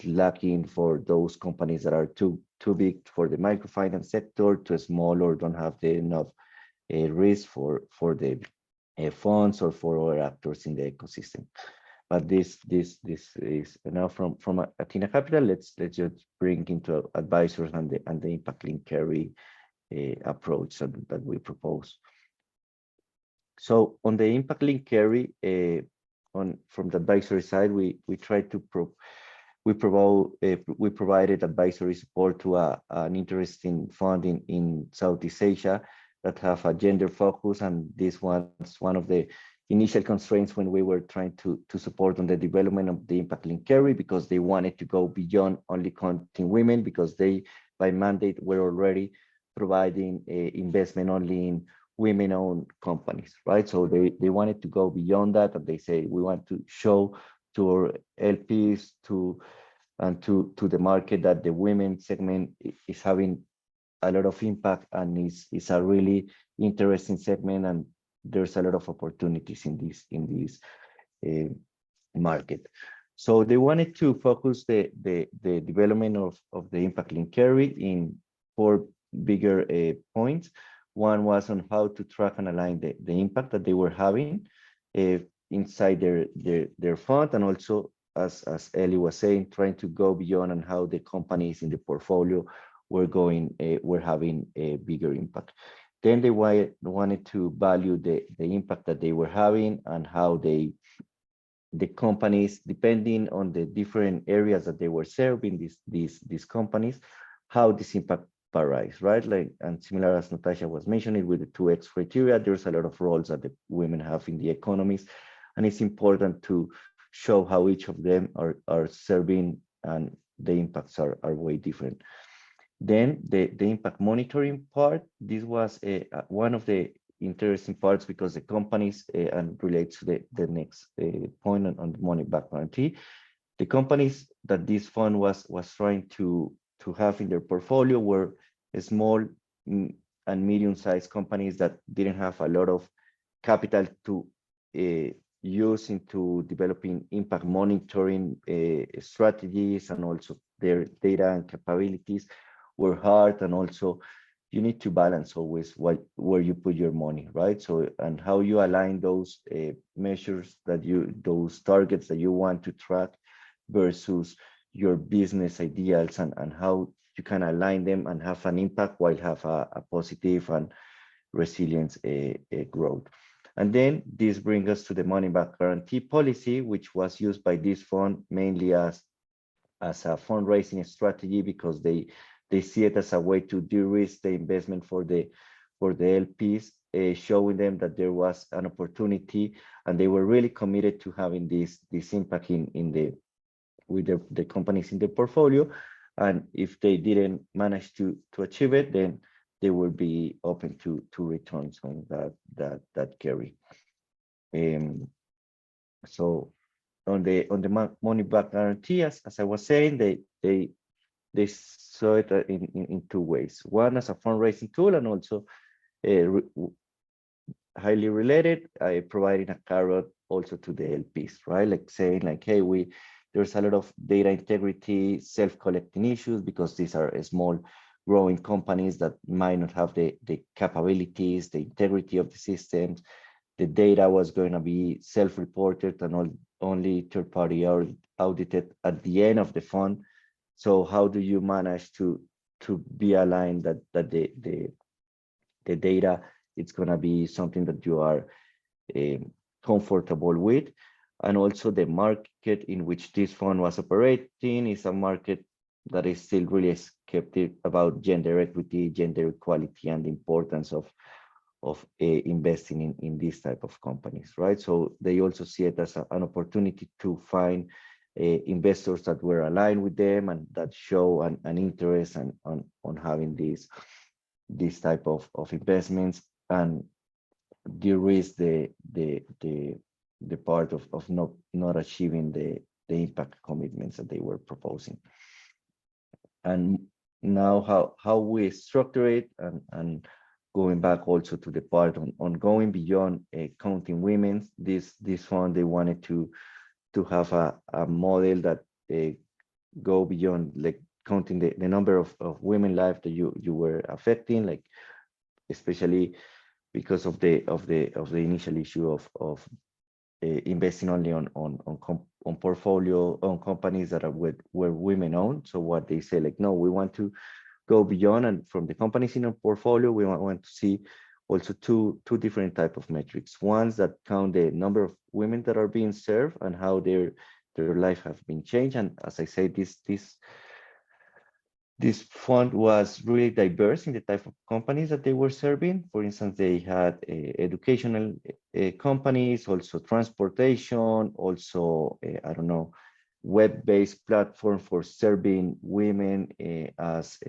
Speaker 4: lacking for those companies that are too big for the microfinance sector, too small, or don't have enough risk for the funds or for other actors in the ecosystem. But this is now from Athena Capital. Let's just bring into advisors and the impact link carry approach that we propose. So on the impact link carry, from the advisory side, we try to we provided advisory support to an interesting fund in Southeast Asia that have a gender focus, and this was one of the initial constraints when we were trying to support on the development of the impact link carry, because they wanted to go beyond only counting women, because they by mandate were already providing investment only in women-owned companies, right? So they wanted to go beyond that, and they say we want to show to our LPs to the market that the women segment is having a lot of impact and is a really interesting segment, and there's a lot of opportunities in this market. So they wanted to focus the development of the impact link carry in 4 bigger points. One was on how to track and align the impact that they were having inside their fund, and also, as Ellie was saying, trying to go beyond on how the companies in the portfolio were having a bigger impact. Then they wanted to value the impact that they were having, and how the companies, depending on the different areas that they were serving, these companies, how this impact varies, right? Like, and similar as Natasha was mentioning with the 2X criteria, there's a lot of roles that the women have in the economies, and it's important to show how each of them are serving, and the impacts are way different. Then the impact monitoring part, this was one of the interesting parts, because the companies, and relates to the next point on the money back guarantee, the companies that this fund was trying to have in their portfolio were small and medium-sized companies that didn't have a lot of capital to use into developing impact monitoring strategies, and also their data and capabilities were hard. And also you need to balance always where you put your money, right? So, and how you align those measures that those targets that you want to track versus your business ideals, and how you can align them and have an impact while have a positive and resilient growth. And then this brings us to the money back guarantee policy, which was used by this fund mainly as a fundraising strategy, because they see it as a way to de-risk the investment for the LPs, showing them that there was an opportunity, and they were really committed to having this impact with the companies in the portfolio. And if they didn't manage to achieve it, then they will be open to returns on that carry. So on the money back guarantee, as I was saying, they saw it in two ways. One as a fundraising tool, and also highly related, providing a carrot also to the LPs, right? Like saying like, hey, there's a lot of data integrity, self-collecting issues, because these are small growing companies that might not have the capabilities, the integrity of the systems. The data was going to be self-reported and only third-party audited at the end of the fund. So how do you manage to be aligned that the data, it's going to be something that you are comfortable with? And also the market in which this fund was operating is a market that is still really skeptic about gender equity, gender equality, and the importance of investing in these type of companies, right? So they also see it as an opportunity to find investors that were aligned with them and that show an interest on having this type of investments, and de-risk the part of not achieving the impact commitments that they were proposing. And now how we structure it, and going back also to the part on going beyond counting women, this fund, they wanted to have a model that go beyond like counting the number of women life that you were affecting, like especially because of the initial issue of investing only on portfolio on companies that were women owned. So what they say, like, no, we want to go beyond, and from the companies in our portfolio, we want to see also two different type of metrics. Ones that count the number of women that are being served and how their life have been changed. And as I say, this fund was really diverse in the type of companies that they were serving. For instance, they had educational companies, also transportation, also, I don't know, web-based platform for serving women as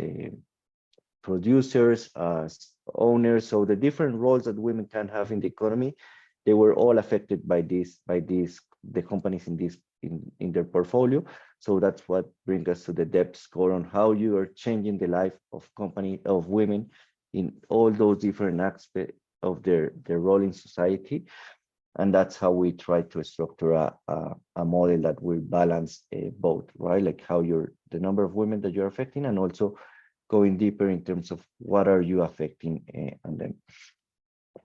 Speaker 4: producers, as owners. So the different roles that women can have in the economy, they were all affected by the companies in their portfolio. So that's what brings us to the depth score on how you are changing the life of women in all those different aspects of their role in society. And that's how we try to structure a model that will balance both, right? Like how the number of women that you're affecting, and also going deeper in terms of what are you affecting on them.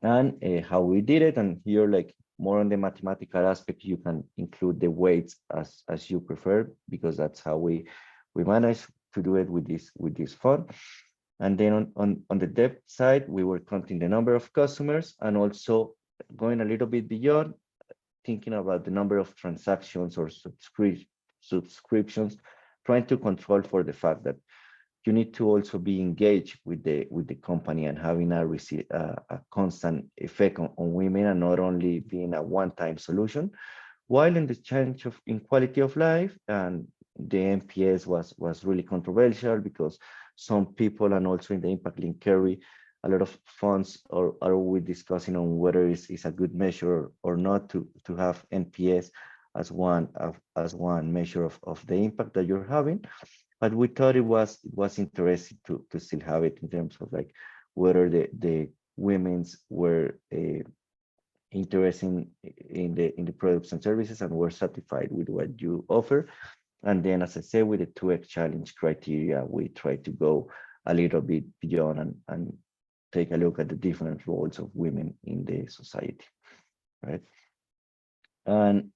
Speaker 4: And how we did it, and here, like more on the mathematical aspect, you can include the weights as you prefer, because that's how we managed to do it with this fund. And then on the depth side, we were counting the number of customers, and also going a little bit beyond, thinking about the number of transactions or subscriptions, trying to control for the fact that you need to also be engaged with the company and having a constant effect on women, and not only being a one-time solution. While in the change in quality of life, and the NPS was really controversial, because some people, and also in the impact link carry, a lot of funds are we discussing on whether it's a good measure or not to have NPS as one measure of the impact that you're having. but we thought it was interesting to still have it in terms of like whether the women's were interested in the products and services and were satisfied with what you offer. And then, as I said, with the 2X challenge criteria, we try to go a little bit beyond and take a look at the different roles of women in the society, right? And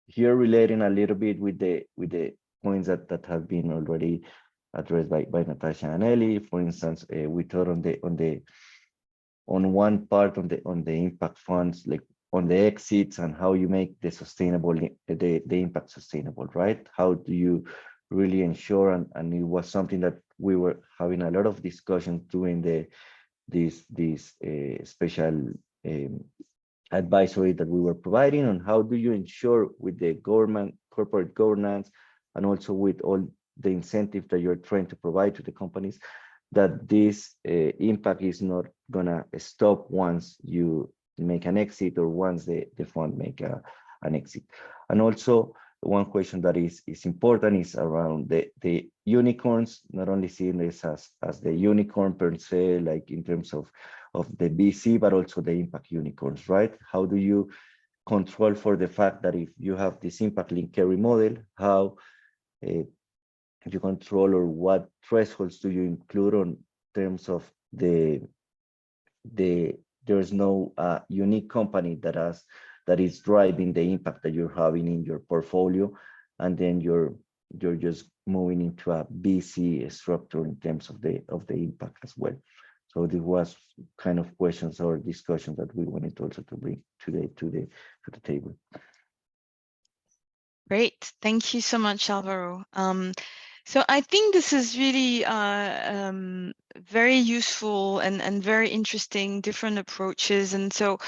Speaker 4: here, relating a little bit with the points that have been already addressed by Natasha and Ellie. For instance, we thought on one part on the impact funds, like on the exits and how you make the sustainable the impact sustainable, right? How do you really ensure, and it was something that we were having a lot of discussions during this special advisory that we were providing on how do you ensure with the government, corporate governance, and also with all the incentive that you're trying to provide to the companies, that this impact is not gonna stop once you make an exit or once the fund make an exit. And also one question that is important is around the unicorns, not only seeing this as the unicorn per se, like in terms of the VC, but also the impact unicorns, right? How do you control for the fact that if you have this impact link carry model, how you control, or what thresholds do you include on terms of there's no unique company that is driving the impact that you're having in your portfolio, and then you're just moving into a VC structure in terms of the impact as well. So this was kind of questions or discussions that we wanted also to bring today to the table.
Speaker 1: Great, thank you so much, Alvaro. So I think this is really very useful and very interesting, different approaches. And so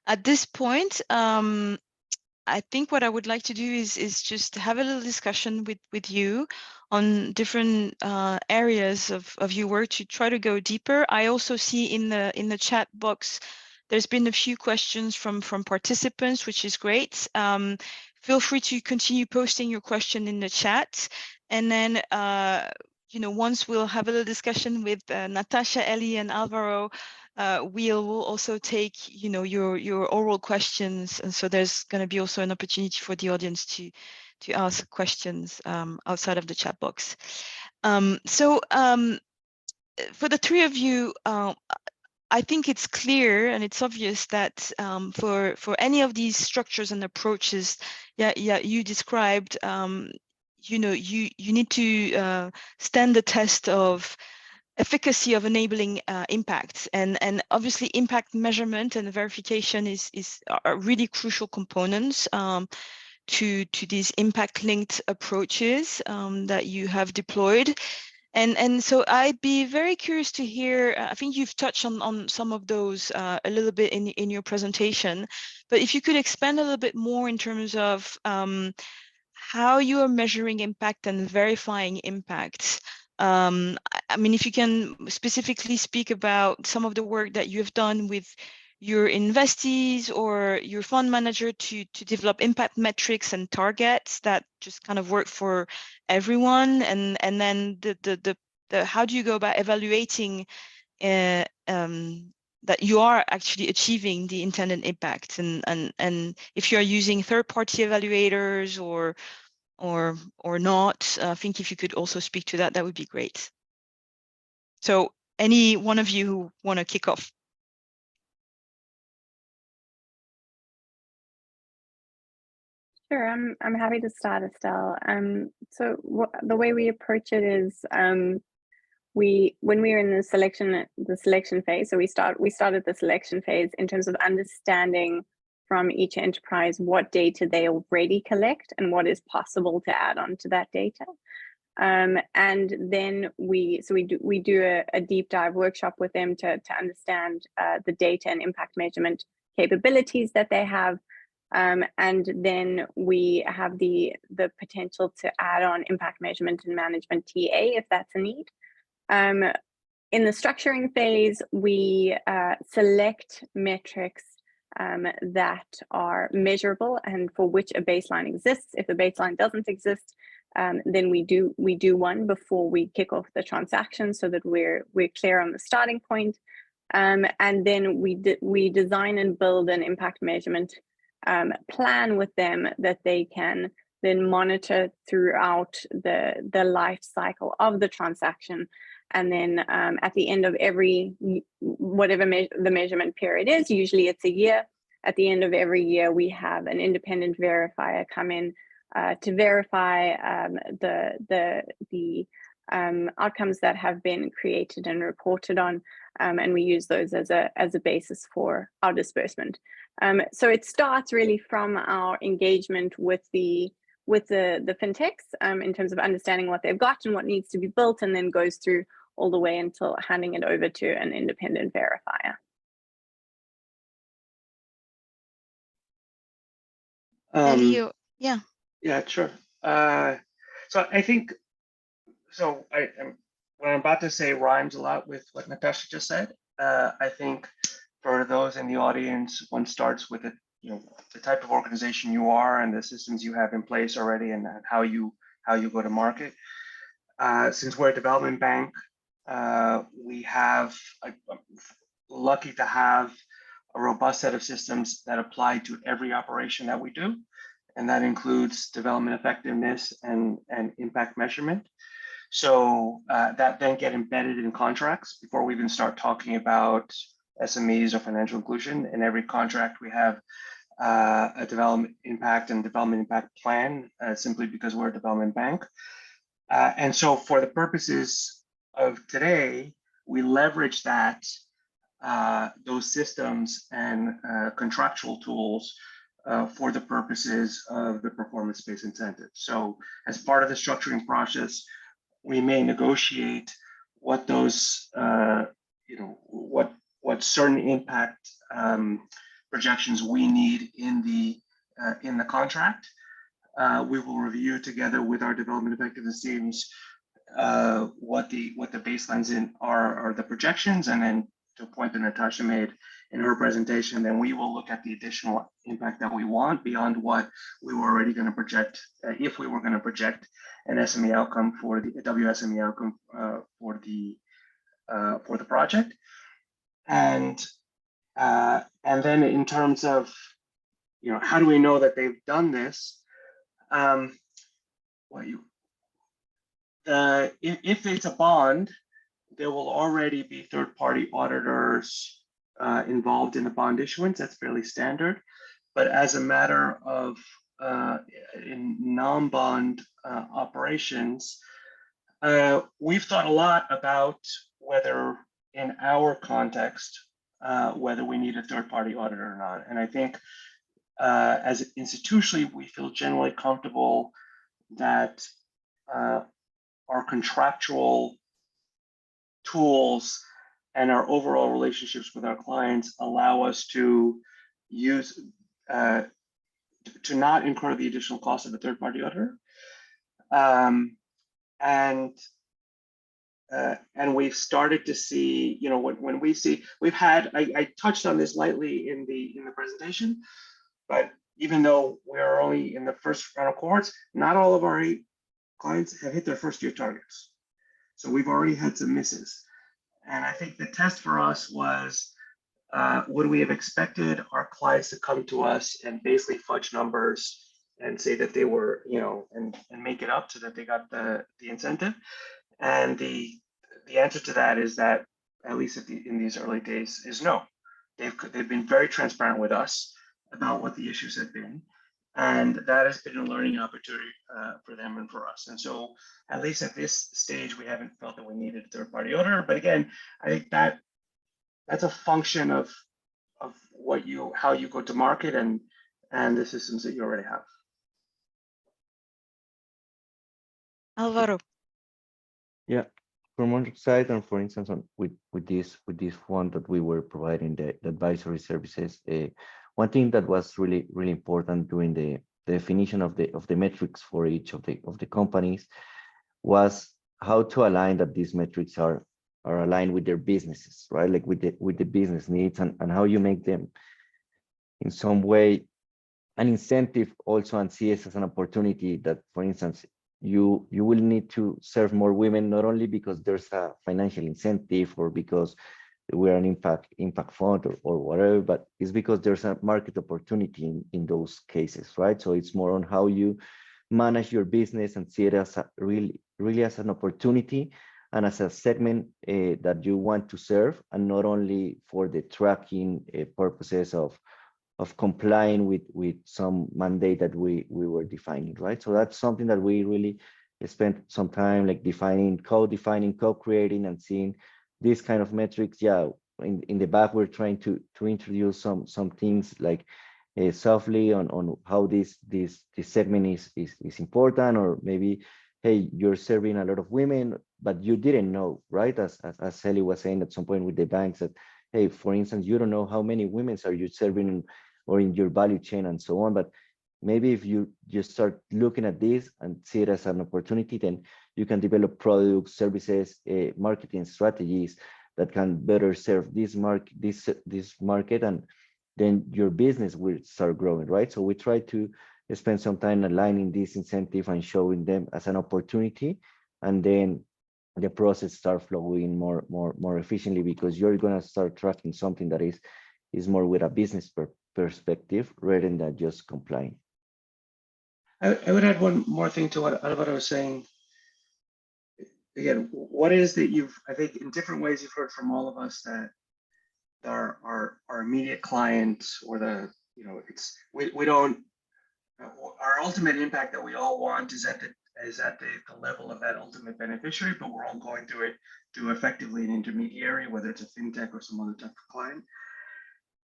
Speaker 1: at this point, I think what I would like to do is just have a little discussion with you on different areas of your work to try to go deeper. I also see in the chat box there's been a few questions from participants, which is great. Feel free to continue posting your question in the chat, and then once we'll have a little discussion with Natasha, Ellie, and Alvaro. We'll also take your oral questions, and so there's going to be also an opportunity for the audience to ask questions outside of the chat box. For the three of you, I think it's clear and it's obvious that for any of these structures and approaches you described, you need to stand the test of efficacy of enabling impact, and obviously impact measurement and verification are really crucial components to these impact linked approaches that you have deployed. And so I'd be very curious to hear, I think you've touched on some of those a little bit in your presentation, but if you could expand a little bit more in terms of how you are measuring impact and verifying impact. I mean, if you can specifically speak about some of the work that you have done with your investees or your fund manager to develop impact metrics and targets that just kind of work for everyone, and then the how do you go about evaluating that you are actually achieving the intended impact, and if you are using third-party evaluators or not. I think if you could also speak to that, that would be great. So any one of you who want to kick off?
Speaker 2: Sure, I'm happy to start, Estelle. So the way we approach it is when we are in the selection phase. So we started the selection phase in terms of understanding from each enterprise what data they already collect and what is possible to add on to that data. And then we do a deep dive workshop with them to understand the data and impact measurement capabilities that they have. And then we have the potential to add on impact measurement and management TA if that's a need. In the structuring phase, we select metrics that are measurable and for which a baseline exists. If the baseline doesn't exist, then we do one before we kick off the transaction so that we're clear on the starting point. And then we design and build an impact measurement plan with them that they can then monitor throughout the life cycle of the transaction. And then at the end of every, whatever the measurement period is, usually it's a year, at the end of every year, we have an independent verifier come in to verify the outcomes that have been created and reported on, and we use those as a basis for our disbursement. So it starts really from our engagement with the fintechs in terms of understanding what they've got and what needs to be built, and then goes through all the way until handing it over to an independent verifier.
Speaker 1: Elio, yeah.
Speaker 3: Yeah, sure. So I think, so what I'm about to say rhymes a lot with what Natasha just said. I think for those in the audience, one starts with it, the type of organization you are and the systems you have in place already, and how you go to market. Since we're a development bank, we have, I'm lucky to have a robust set of systems that apply to every operation that we do. And that includes development effectiveness and impact measurement. So that then get embedded in contracts before we even start talking about SMEs or financial inclusion. In every contract, we have a development impact and development impact plan, simply because we're a development bank. And so for the purposes of today, we leverage that, those systems and contractual tools for the purposes of the performance-based incentive. So as part of the structuring process, we may negotiate what those, what certain impact projections we need in the contract. We will review together with our development effectiveness teams what the baselines are the projections, and then to a point that Natasha made in her presentation, then we will look at the additional impact that we want beyond what we were already going to project, if we were going to project an SME outcome for the WSME outcome for the project. And then in terms of, how do we know that they've done this? If it's a bond, there will already be third-party auditors involved in the bond issuance. That's fairly standard. But as a matter of in non-bond operations, we've thought a lot about whether in our context, whether we need a third-party auditor or not. And I think as institutionally, we feel generally comfortable that our contractual tools and our overall relationships with our clients allow us to use to not incur the additional cost of a third-party auditor, and we've started to see, when we see, we've had, I touched on this lightly in the presentation, but even though we're only in the first round of cohorts, not all of our clients have hit their first-year targets. So we've already had some misses. And I think the test for us was, would we have expected our clients to come to us and basically fudge numbers and say that they were, and make it up so that they got the incentive? And the answer to that is that, at least in these early days, is no. They've been very transparent with us about what the issues have been. And that has been a learning opportunity for them and for us. And so, at least at this stage, we haven't felt that we needed a third-party auditor. But again, I think that's a function of how you go to market and the systems that you already have.
Speaker 1: Alvaro.
Speaker 4: Yeah, from our side, and for instance, with this one that we were providing the advisory services, one thing that was really important during the definition of the metrics for each of the companies was how to align that these metrics are aligned with their businesses, right? Like with the business needs, and how you make them in some way an incentive also, and see it as an opportunity that, for instance, you will need to serve more women, not only because there's a financial incentive or because we're an impact fund or whatever, but it's because there's a market opportunity in those cases, right? So it's more on how you manage your business and see it as a really as an opportunity and as a segment that you want to serve, and not only for the tracking purposes of complying with some mandate that we were defining, right? So that's something that we really spent some time like co-defining, co-creating, and seeing these kind of metrics. Yeah, in the back we're trying to introduce some things like softly on how this segment is important, or maybe, hey, you're serving a lot of women, but you didn't know, right? As Sally was saying at some point with the banks, that, hey, for instance, you don't know how many women are you serving or in your value chain and so on. But maybe if you just start looking at this and see it as an opportunity, then you can develop products, services, marketing strategies that can better serve this market, and then your business will start growing, right? So we try to spend some time aligning this incentive and showing them as an opportunity, and then the process start flowing more efficiently, because you're going to start tracking something that is more with a business perspective rather than just complying.
Speaker 3: I would add one more thing to what I was saying. Again, what is that I think in different ways you've heard from all of us that our immediate clients, or we don't, our ultimate impact that we all want is at the level of that ultimate beneficiary, but we're all going to effectively an intermediary, whether it's a fintech or some other type of client.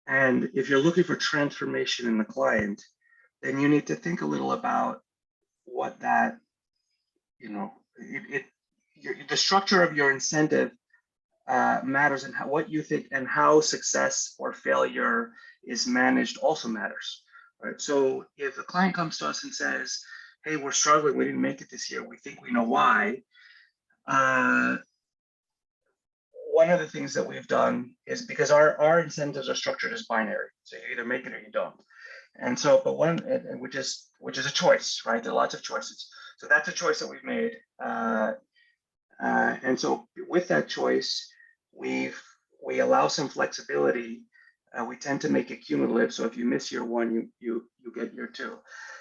Speaker 3: And if you're looking for transformation in the client, then you need to think a little about what that, the structure of your incentive matters, and what you think and how success or failure is managed also matters, right? So if a client comes to us and says, hey, we're struggling, we didn't make it this year, we think we know why, one of the things that we've done is, because our incentives are structured as binary, so you either make it or you don't. And so, but which is a choice, right? There are lots of choices. So that's a choice that we've made. And so with that choice, we allow some flexibility. We tend to make it cumulative. So if you miss year one, you get year two.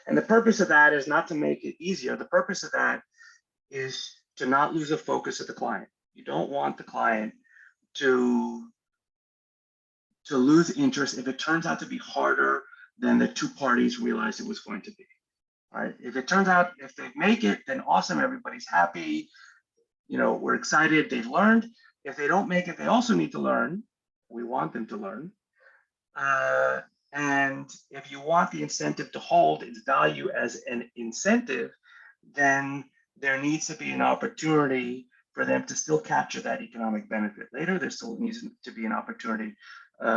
Speaker 3: And the purpose of that is not to make it easier. The purpose of that is to not lose the focus of the client. You don't want the client to lose interest if it turns out to be harder than the two parties realized it was going to be. Right? If it turns out, if they make it, then awesome, everybody's happy. We're excited, they've learned. If they don't make it, they also need to learn. We want them to learn. And if you want the incentive to hold its value as an incentive, then there needs to be an opportunity for them to still capture that economic benefit later. There still needs to be an opportunity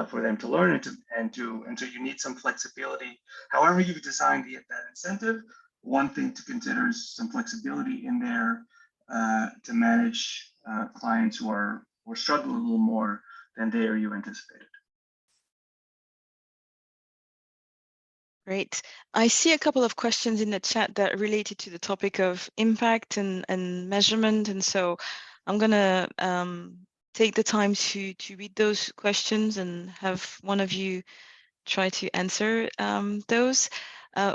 Speaker 3: for them to learn, and so you need some flexibility. However you've designed that incentive, one thing to consider is some flexibility in there to manage clients who are struggling a little more than they or you anticipated.
Speaker 1: Great. I see a couple of questions in the chat that related to the topic of impact and measurement. And so I'm going to take the time to read those questions and have one of you try to answer those.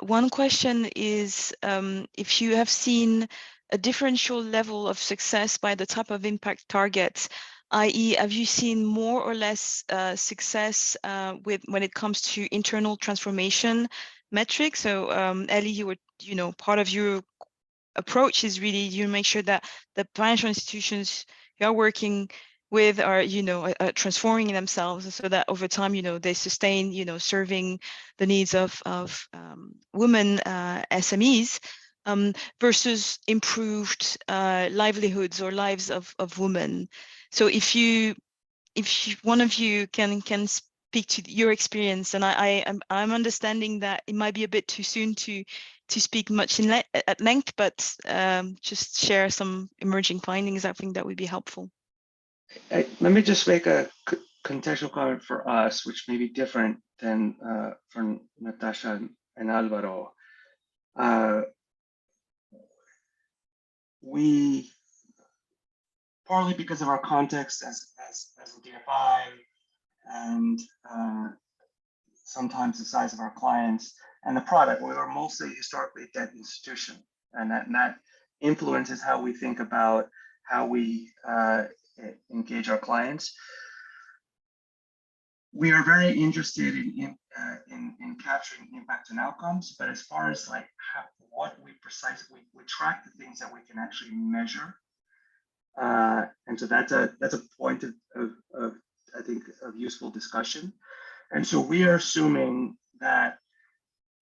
Speaker 1: One question is if you have seen a differential level of success by the type of impact targets, i.e., have you seen more or less success when it comes to internal transformation metrics? So Ellie, you were, part of your approach is really you make sure that the financial institutions you are working with are, transforming themselves so that over time, they sustain, serving the needs of women SMEs. Versus improved livelihoods or lives of women. So if one of you can speak to your experience, and I'm understanding that it might be a bit too soon to speak much at length, but just share some emerging findings. I think that would be helpful.
Speaker 3: Let me just make a contextual comment for us, which may be different than for Natasha and Alvaro. we, partly because of our context as a DFI and sometimes the size of our clients and the product, we were mostly historically a debt institution, and that influences how we think about how we engage our clients. We are very interested in capturing impact and outcomes, but as far as like what we precisely, we track the things that we can actually measure, and so that's a point of I think of useful discussion. And so we are assuming that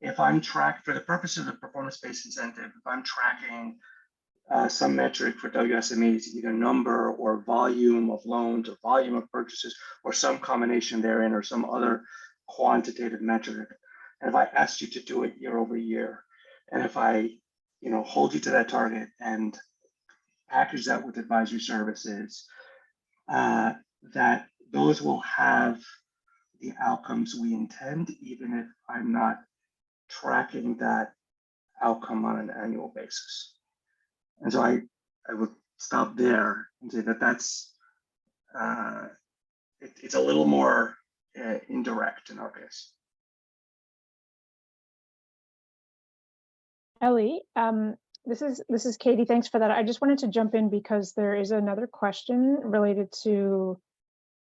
Speaker 3: if I'm tracked for the purpose of the performance-based incentive, if I'm tracking some metric for WSMEs, either number or volume of loans or volume of purchases or some combination therein or some other quantitative metric, and if I asked you to do it year over year, and if I hold you to that target and package that with advisory services, that those will have the outcomes we intend, even if I'm not tracking that outcome on an annual basis. And so I would stop there and say that that's it's a little more indirect in our case.
Speaker 5: Ellie, this is Katie. Thanks for that. I just wanted to jump in because there is another question related to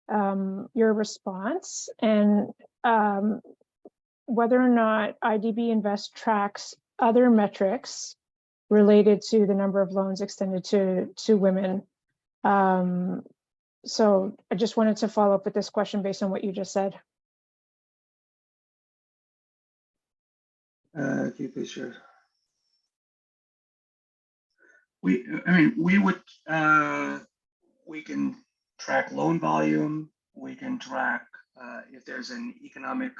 Speaker 5: your response and whether or not IDB Invest tracks other metrics related to the number of loans extended to women. So I just wanted to follow up with this question based on what you just said.
Speaker 3: Can you please share? We would, we can track loan volume. We can track if there's an economic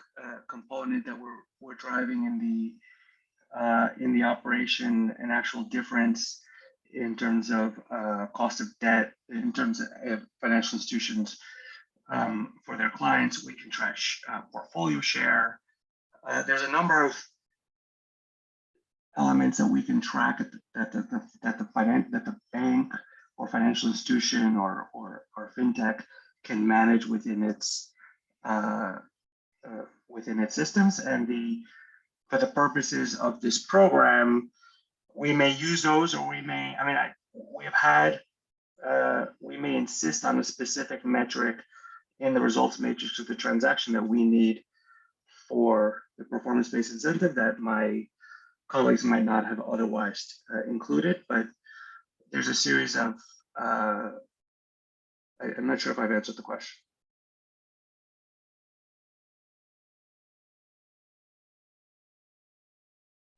Speaker 3: component that we're driving in the operation, an actual difference in terms of cost of debt, in terms of financial institutions for their clients. We can track portfolio share. There's a number of elements that we can track that the bank or financial institution or fintech can manage within its systems. And for the purposes of this program, we may use those, or we may, we may insist on a specific metric in the results matrix of the transaction that we need for the performance-based incentive that my colleagues might not have otherwise included. But there's a series of, I'm not sure if I've answered the question.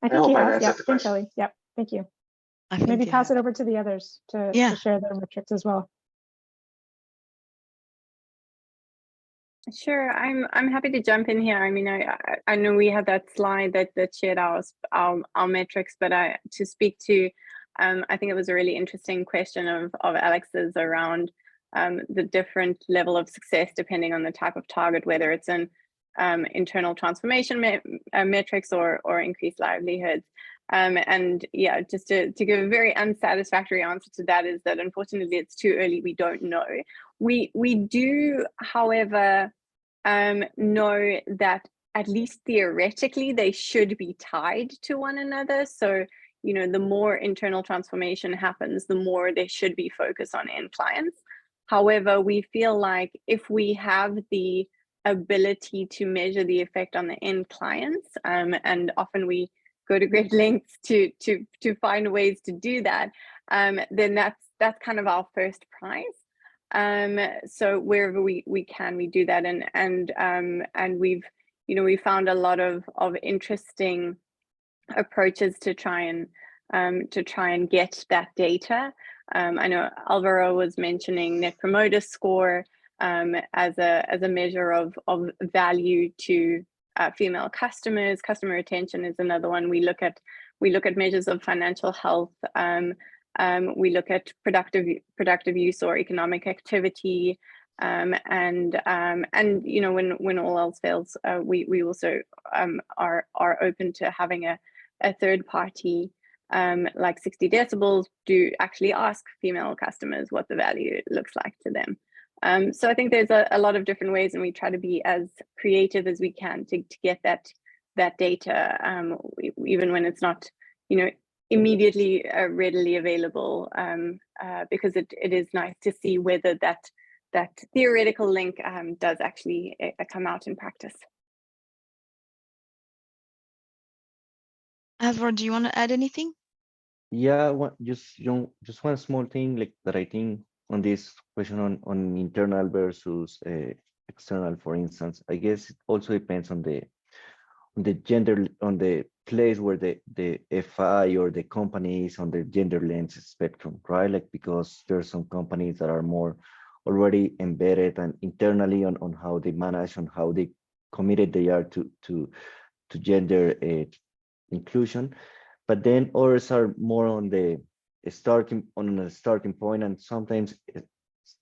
Speaker 5: I think you have. Yeah, thanks, Ellie. Yep, thank you. Maybe pass it over to the others to share their metrics as well.
Speaker 2: Sure, I'm happy to jump in here. I mean, I know we had that slide that shared our metrics, but to speak to, I think it was a really interesting question of Alex's around the different level of success depending on the type of target, whether it's an internal transformation metrics or increased livelihoods. And yeah, just to give a very unsatisfactory answer to that is that unfortunately it's too early. We don't know. We do, however, know that at least theoretically they should be tied to one another. So, you know, the more internal transformation happens, the more they should be focused on end clients. However, we feel like if we have the ability to measure the effect on the end clients, and often we go to great lengths to find ways to do that, then that's kind of our first prize. So wherever we can, we do that, and we've found a lot of interesting approaches to try and get that data. I know Alvaro was mentioning Net Promoter Score as a measure of value to female customers. Customer retention is another one. We look at measures of financial health. We look at productive use or economic activity, and you know, when all else fails, we also are open to having a third party like 60 decibels, do actually ask female customers what the value looks like to them. So I think there's a lot of different ways, and we try to be as creative as we can to get that data, even when it's not, immediately readily available, because it is nice to see whether that theoretical link does actually come out in practice.
Speaker 1: Alvaro, do you want to add anything?
Speaker 4: Yeah, just one small thing like that I think on this question on internal versus external, for instance. I guess it also depends on the gender, on the place where the FI or the company is on the gender lens spectrum, right? Like, because there's some companies that are more already embedded and internally on how they manage, on how they committed they are to gender inclusion. But then others are more on the starting point, and sometimes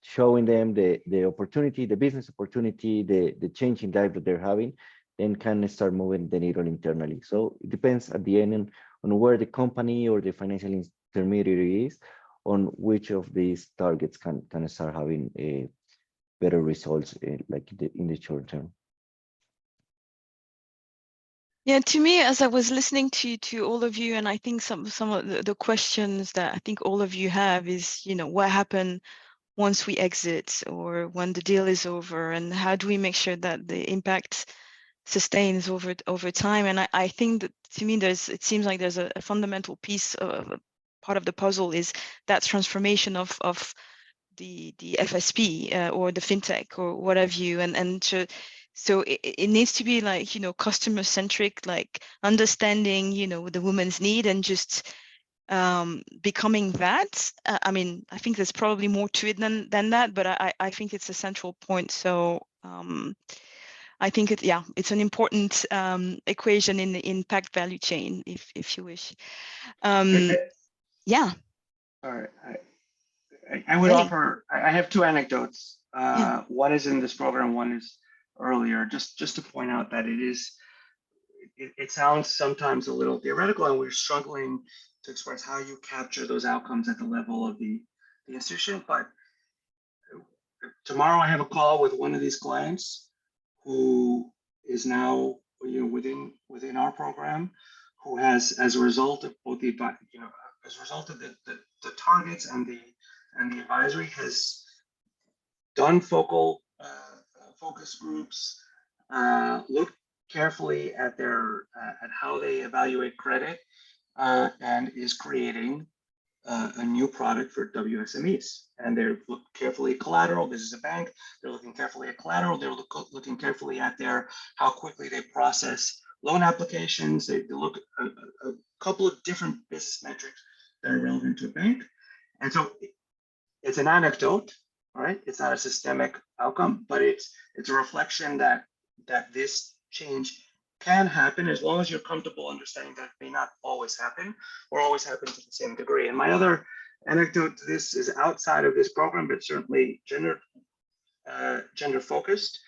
Speaker 4: showing them the opportunity, the business opportunity, the change in life that they're having, then can start moving the needle internally. So it depends at the end on where the company or the financial intermediary is, on which of these targets can start having better results like in the short term.
Speaker 1: Yeah, to me, as I was listening to all of you, and I think some of the questions that I think all of you have is, what happened once we exit or when the deal is over, and how do we make sure that the impact sustains over time? And I think that, to me, it seems like there's a fundamental piece of part of the puzzle is that transformation of the FSP or the fintech or what have you, so it needs to be like, customer centric, like understanding, the woman's need and just becoming that. I mean, I think there's probably more to it than that, but I think it's a central point. So I think it's an important equation in the impact value chain, if you wish. Yeah.
Speaker 3: All right. I would offer, I have two anecdotes. One is in this program, one is earlier, just to point out that it sounds sometimes a little theoretical, and we're struggling to express how you capture those outcomes at the level of the institution. But tomorrow I have a call with one of these clients who is now, within our program, who has, as a result of both the, as a result of the targets and the advisory, has done focus groups, looked carefully at at how they evaluate credit, and is creating a new product for WSMEs. And they're looking carefully at collateral. This is a bank. They're looking carefully at collateral. They're looking carefully at how quickly they process loan applications. They look at a couple of different business metrics that are relevant to a bank. And so it's an anecdote, right? It's not a systemic outcome, but it's a reflection that this change can happen, as long as you're comfortable understanding that it may not always happen or always happen to the same degree. And my other anecdote to this is outside of this program, but certainly gender focused.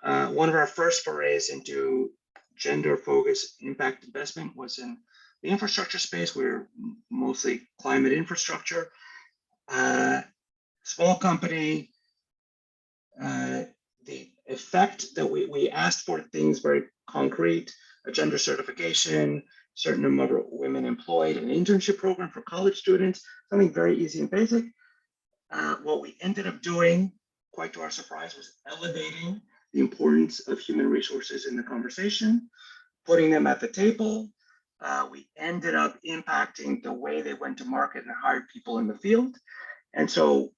Speaker 3: One of our first forays into gender focused impact investment was in the infrastructure space. We're mostly climate infrastructure. Small company. The effect that we asked for things very concrete: a gender certification, certain number of women employed, an internship program for college students, something very easy and basic. What we ended up doing, quite to our surprise, was elevating the importance of human resources in the conversation, putting them at the table. We ended up impacting the way they went to market and hired people in the field. And so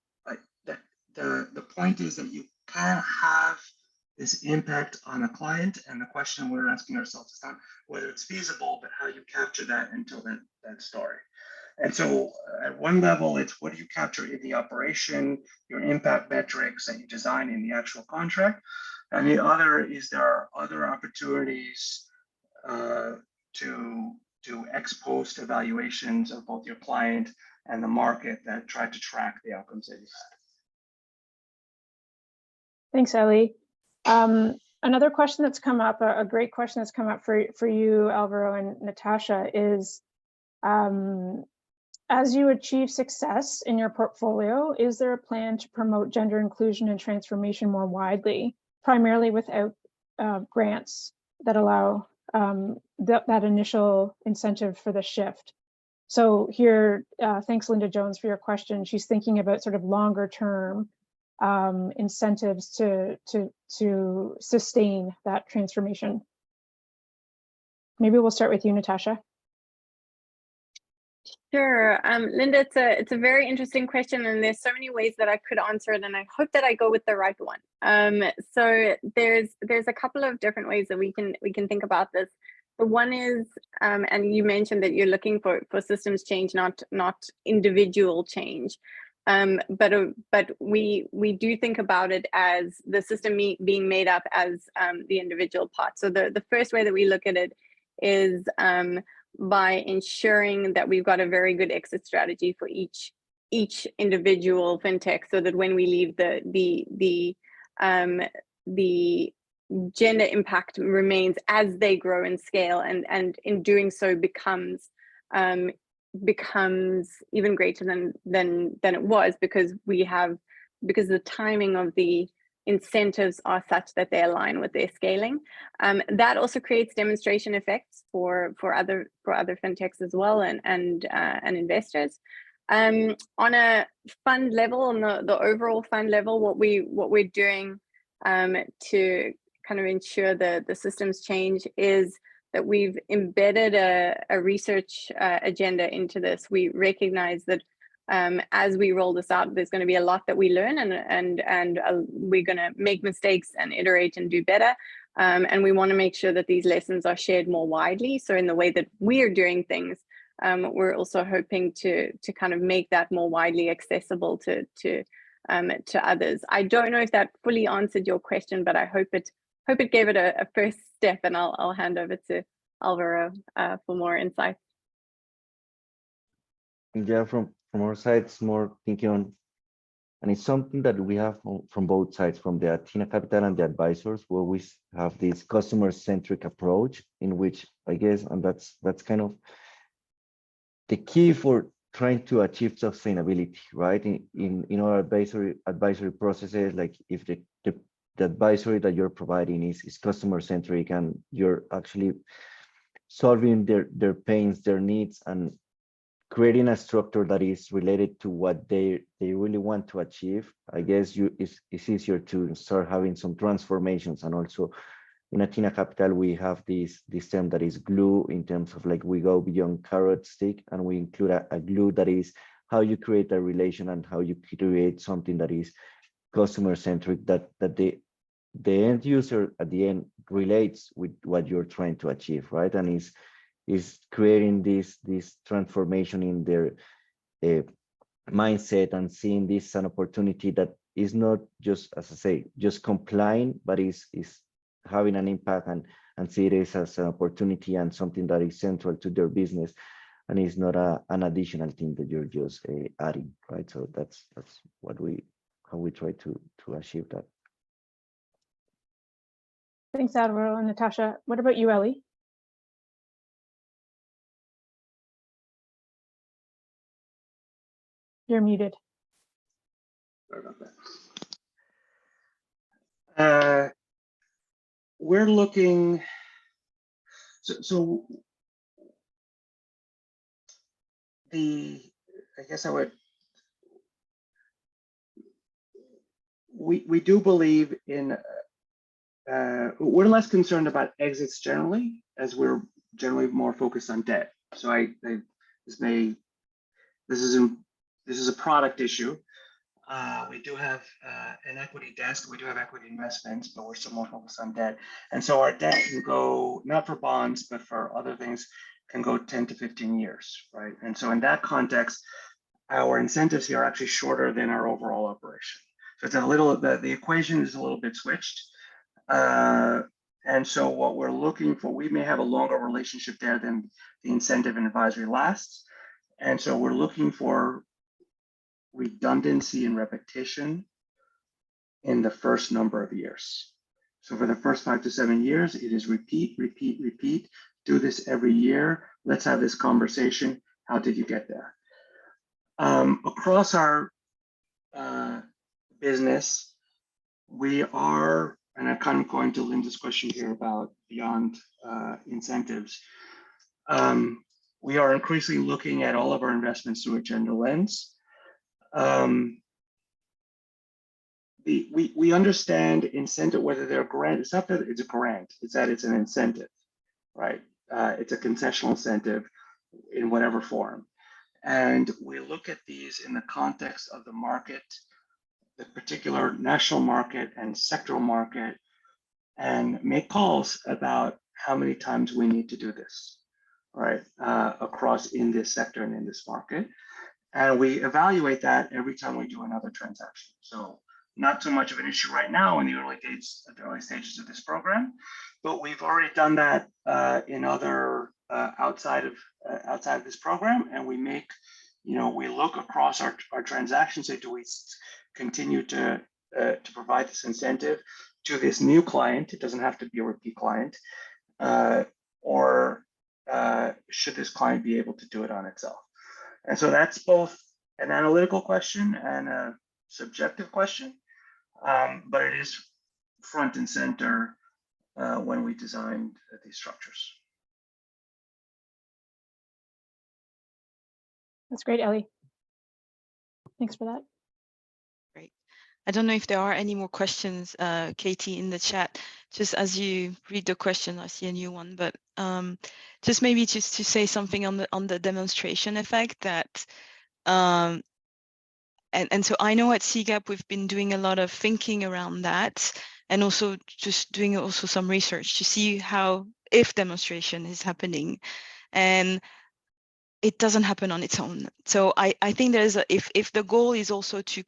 Speaker 3: the point is that you can have this impact on a client, and the question we're asking ourselves is not whether it's feasible, but how you capture that and tell that story. And so at one level, it's what do you capture in the operation, your impact metrics that you design in the actual contract. And the other is there are other opportunities to do ex post evaluations of both your client and the market that try to track the outcomes that you had.
Speaker 5: Thanks, Ellie. Another question that's come up, a great question that's come up for you, Alvaro and Natasha, is As you achieve success in your portfolio, is there a plan to promote gender inclusion and transformation more widely, primarily without grants that allow that initial incentive for the shift? So here, thanks Linda Jones for your question. She's thinking about sort of longer term incentives to sustain that transformation. Maybe we'll start with you, Natasha.
Speaker 2: Sure, Linda, it's a very interesting question, and there's so many ways that I could answer it, and I hope that I go with the right one. So there's a couple of different ways that we can think about this. The one is, and you mentioned that you're looking for systems change, not individual change. But we do think about it as the system being made up as the individual parts. So the first way that we look at it is by ensuring that we've got a very good exit strategy for each individual fintech, so that when we leave the gender impact remains as they grow and scale, and in doing so becomes even greater than it was, because the timing of the incentives are such that they align with their scaling. That also creates demonstration effects for other fintechs as well, and investors. On a fund level, on the overall fund level, what we're doing to kind of ensure the systems change is that we've embedded a research agenda into this. We recognize that as we roll this out, there's going to be a lot that we learn, and we're going to make mistakes and iterate and do better. And we want to make sure that these lessons are shared more widely. So in the way that we are doing things, we're also hoping to kind of make that more widely accessible to others. I don't know if that fully answered your question, but I hope it gave it a first step, and I'll hand over to Alvaro for more insights.
Speaker 4: Yeah, from our side, it's more thinking on, and it's something that we have from both sides, from the Athena Capital and the advisors, where we have this customer-centric approach, in which I guess, and that's kind of the key for trying to achieve sustainability, right? In our advisory processes, like if the advisory that you're providing is customer-centric, and you're actually solving their pains, their needs, and creating a structure that is related to what they really want to achieve, I guess it's easier to start having some transformations. And also in Athena Capital, we have this term that is glue, in terms of like we go beyond carrot stick, and we include a glue that is how you create a relation and how you create something that is customer-centric, that the end user at the end relates with what you're trying to achieve, right? And is creating this transformation in their mindset, and seeing this as an opportunity that is not just, as I say, just complying, but is having an impact, and see it as an opportunity and something that is central to their business, and is not an additional thing that you're just adding, right? So that's how we try to achieve that.
Speaker 5: Thanks, Alvaro and Natasha. What about you, Ellie? You're muted.
Speaker 3: Sorry about that. We're looking, so I guess we do believe in, we're less concerned about exits generally, as we're generally more focused on debt. So this is a product issue. We do have an equity desk, we do have equity investments, but we're still more focused on debt. And so our debt can go, not for bonds, but for other things, can go 10 to 15 years, right? And so in that context, our incentives here are actually shorter than our overall operation. So it's a little, the equation is a little bit switched. And so what we're looking for, we may have a longer relationship there than the incentive and advisory lasts. And so we're looking for redundancy and repetition in the first number of years. So for the first 5 to 7 years, it is repeat, repeat, repeat. Do this every year. Let's have this conversation. how did you get there? Across our business, we are, and I'm kind of going to Linda's question here about beyond incentives. We are increasingly looking at all of our investments through a gender lens. We understand incentive, whether they're grant, it's not that it's a grant, it's that it's an incentive, right? It's a concessional incentive in whatever form. And we look at these in the context of the market, the particular national market and sectoral market, and make calls about how many times we need to do this, right, across in this sector and in this market. And we evaluate that every time we do another transaction. So not too much of an issue right now in the early stages of this program, but we've already done that in other outside of this program, and we make, we look across our transactions, say, do we continue to provide this incentive to this new client? It doesn't have to be a repeat client, or should this client be able to do it on itself? And so that's both an analytical question and a subjective question, but it is front and center when we designed these structures.
Speaker 5: That's great, Ellie. Thanks for that.
Speaker 1: Great. I don't know if there are any more questions, Katie, in the chat. Just as you read the question, I see a new one, but just maybe just to say something on the demonstration effect that, and so I know at CGAP we've been doing a lot of thinking around that, and also just doing also some research to see how, if demonstration is happening, and it doesn't happen on its own. So I think there's a, if the goal is also to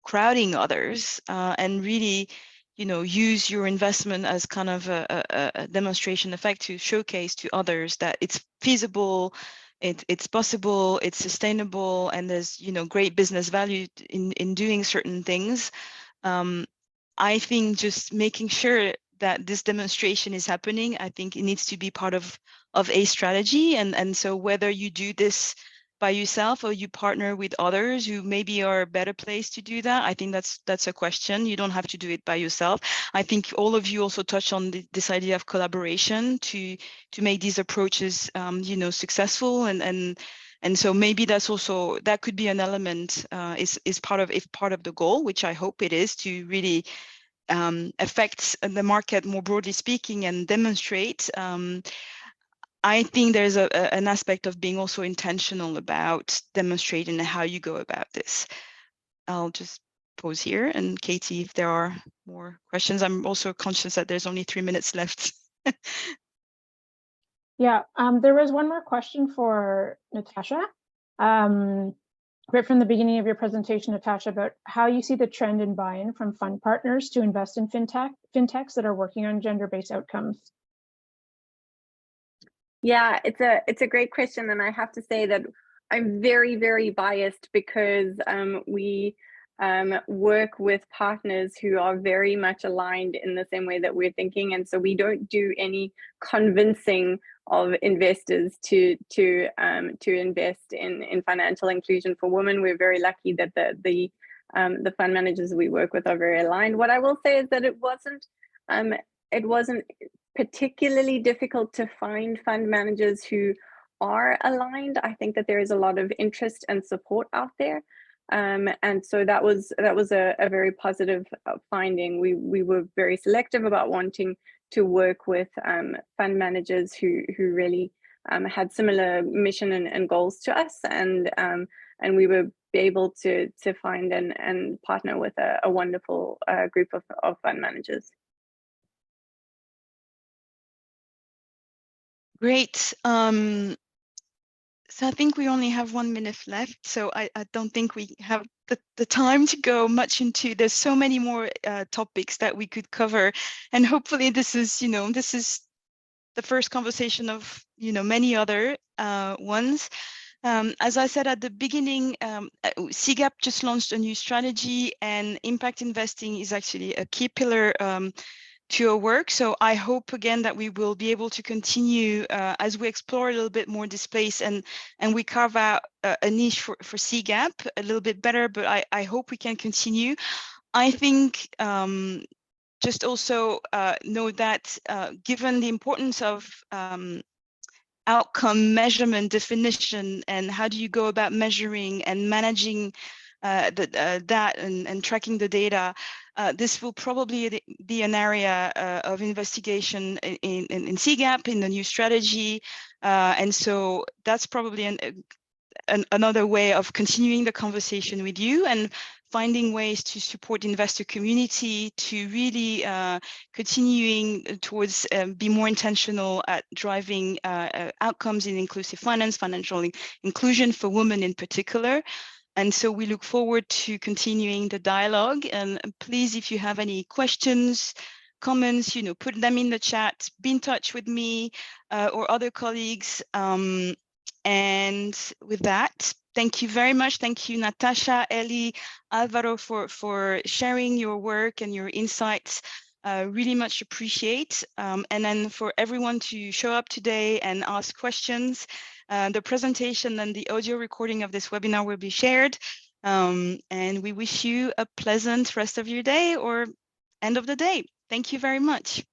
Speaker 1: crowding others and really, use your investment as kind of a demonstration effect to showcase to others that it's feasible, it's possible, it's sustainable, and there's great business value in doing certain things. I think just making sure that this demonstration is happening, I think it needs to be part of a strategy, and so whether you do this by yourself or you partner with others who maybe are a better place to do that, I think that's a question. You don't have to do it by yourself. I think all of you also touched on this idea of collaboration to make these approaches successful, and so maybe that's also, that could be an element, is part of the goal, which I hope it is, to really affect the market more broadly speaking and demonstrate. I think there's an aspect of being also intentional about demonstrating how you go about this. I'll just pause here, and Katie, if there are more questions. I'm also conscious that there's only 3 minutes left.
Speaker 5: Yeah, there was one more question for Natasha. Right from the beginning of your presentation, Natasha, about how you see the trend in buy-in from fund partners to invest in fintechs that are working on gender-based outcomes.
Speaker 2: Yeah, it's a great question, and I have to say that I'm very, very biased because we work with partners who are very much aligned in the same way that we're thinking, and so we don't do any convincing of investors to invest in financial inclusion for women. We're very lucky that the fund managers we work with are very aligned. What I will say is that it wasn't particularly difficult to find fund managers who are aligned. I think that there is a lot of interest and support out there, and so that was a very positive finding. We were very selective about wanting to work with fund managers who really had similar mission and goals to us, and we were able to find and partner with a wonderful group of fund managers.
Speaker 1: Great. So I think we only have 1 minute left, so I don't think we have the time to go much into. There's so many more topics that we could cover, and hopefully this is the first conversation of many other ones. As I said at the beginning, CGAP just launched a new strategy, and impact investing is actually a key pillar your work. So I hope again that we will be able to continue as we explore a little bit more this space and we carve out a niche for CGAP a little bit better, but I hope we can continue. I think just also know that given the importance of outcome measurement definition and how do you go about measuring and managing that and tracking the data, this will probably be an area of investigation in CGAP, in the new strategy. And so that's probably another way of continuing the conversation with you and finding ways to support investor community to really continuing towards be more intentional at driving outcomes in inclusive finance, financial inclusion for women in particular. And so we look forward to continuing the dialogue. And please, if you have any questions, comments, put them in the chat, be in touch with me or other colleagues. And with that, thank you very much. Thank you, Natasha, Ellie, Alvaro, for sharing your work and your insights. Really much appreciate. And then for everyone to show up today and ask questions. The presentation and the audio recording of this webinar will be shared. And we wish you a pleasant rest of your day or end of the day. Thank you very much.